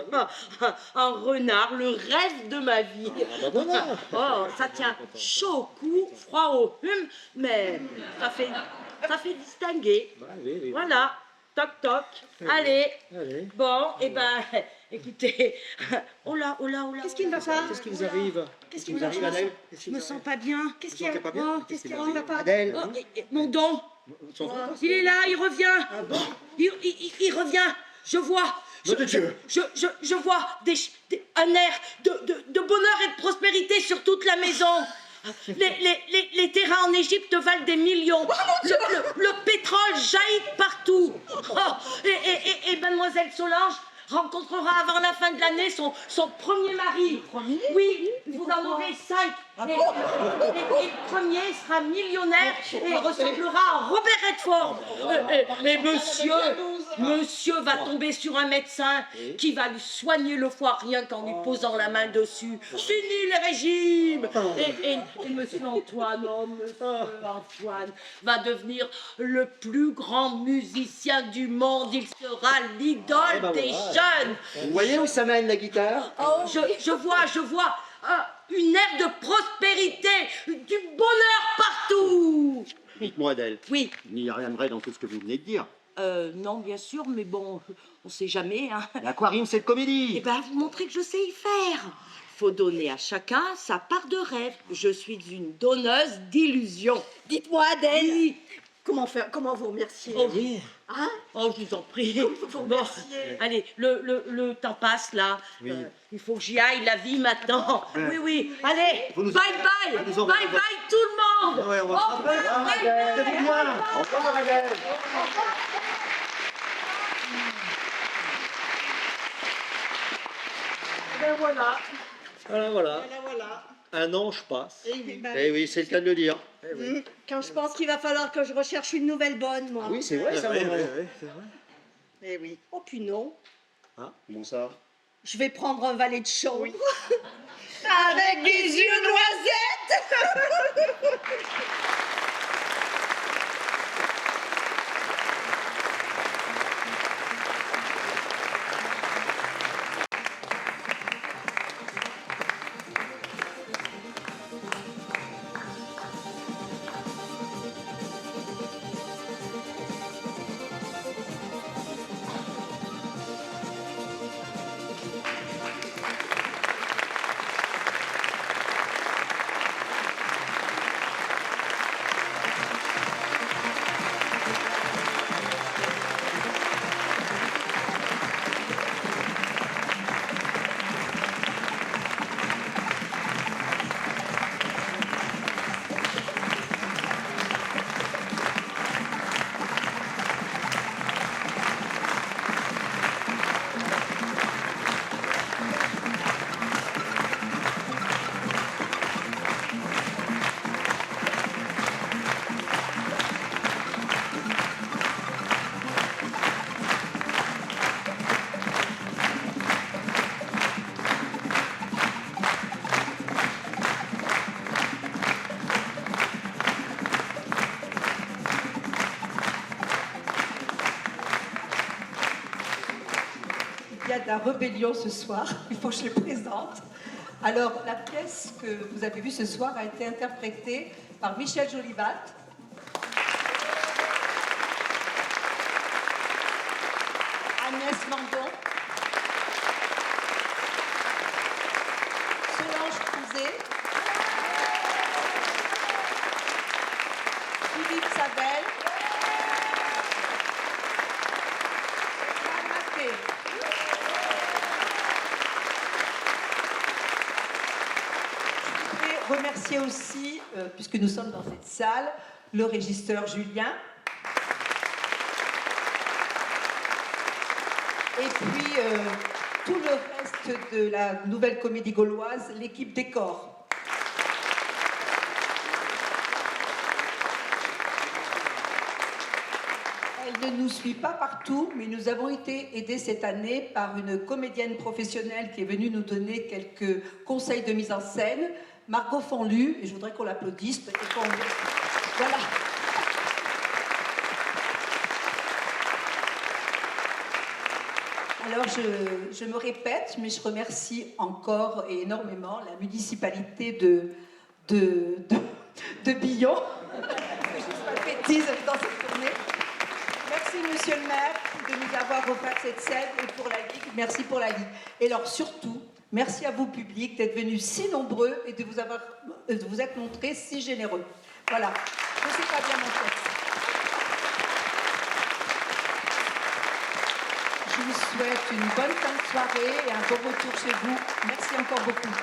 Un renard, le rêve de ma vie. Ah bah voilà. Oh, ça tient chaud au cou, froid au hume, mais ça fait distinguer. Bah, oui. Voilà, toc toc. Allez, Allez. bon, et ben, écoutez, oh là. Qu'est-ce qui ne va pas? Qu'est-ce qui vous arrive? Qu'est-ce qui ne va pas? Adèle? Je me sens pas bien. Qu'est-ce qu'il y a? sentez pas bien? Oh, qu'est-ce qui ne va pas? Adèle. Oh, mon don, Son nom? il est là, il revient. Il revient. Je vois. Nom de Dieu. Je vois un air de bonheur et de prospérité sur toute la maison. Les terrains en Égypte valent des millions. Le pétrole jaillit partout. Oh, et mademoiselle Solange rencontrera avant la fin de l'année son premier mari. Oui, vous en aurez 5. Et le premier sera millionnaire et ressemblera à Robert Redford. Et monsieur va tomber sur un médecin qui va lui soigner le foie rien qu'en lui posant la main dessus. Fini les régimes. Et monsieur Antoine, va devenir le plus grand musicien du monde. Il sera l'idole des jeunes. Vous voyez où ça mène la guitare? Je vois une ère de prospérité, du bonheur partout. Dites-moi Adèle, Oui, il n'y a rien de vrai dans tout ce que vous venez de dire. non, bien sûr, mais bon, on sait jamais, hein. L'aquarium, c'est de Eh comédie. ben, vous montrez que je sais y faire. Faut donner à chacun sa part de rêve. Je suis une donneuse d'illusions. Dites-moi, Adèle, Oui. comment vous remercier? Oh oui. Hein? Oh, je vous en prie. Vous Bon, remercier. allez, le temps passe là. Oui. Il faut que j'y aille, la vie maintenant. Oui, oui. Allez, Vous nous bye en- bye. vous nous en- Bye bye tout le monde. Ouais, on va Au se revoir. rappeler. Bye bye. Portez-vous bien. Au revoir, Adèle. Ben voilà. Voilà, voilà. Voilà. Un ange passe. Eh ben, Eh oui, c'est le cas de le dire. quand je pense qu'il va falloir que je recherche une nouvelle bonne, moi. Oui, c'est vrai, ça, Oui, maman. oui, oui, c'est vrai. Eh oui. Oh, puis non. Bon, ça. Je vais prendre un valet de chambre. Avec des yeux noisettes. Il y a de la rébellion ce soir, il faut que je le présente. Alors, la pièce que vous avez vue ce soir a été interprétée par Michel Jolibat. Agnès Landon. Solange Crouzet. Philippe Sabel. Karl Maté. Et remercier aussi, puisque nous sommes dans cette salle, le régisseur Julien. Et puis tout le reste de la Nouvelle Comédie Gauloise, l'équipe décor. Elle ne nous suit pas partout, mais nous avons été aidés cette année par une comédienne professionnelle qui est venue nous donner quelques conseils de mise en scène, Margot Fonlu, et je voudrais qu'on l'applaudisse. Et qu'on... Voilà. Alors je me répète, mais je remercie encore et énormément la municipalité de Billon. Je ne dis pas de bêtises dans cette tournée. Merci Monsieur le maire de nous avoir offert cette scène et pour la Ligue, merci pour la Ligue. Et alors surtout, merci à vous public d'être venus si nombreux et de vous être montrés si généreux. Voilà, je ne sais pas bien mon texte. Je vous souhaite une bonne fin de soirée et un bon retour chez vous. Merci encore beaucoup.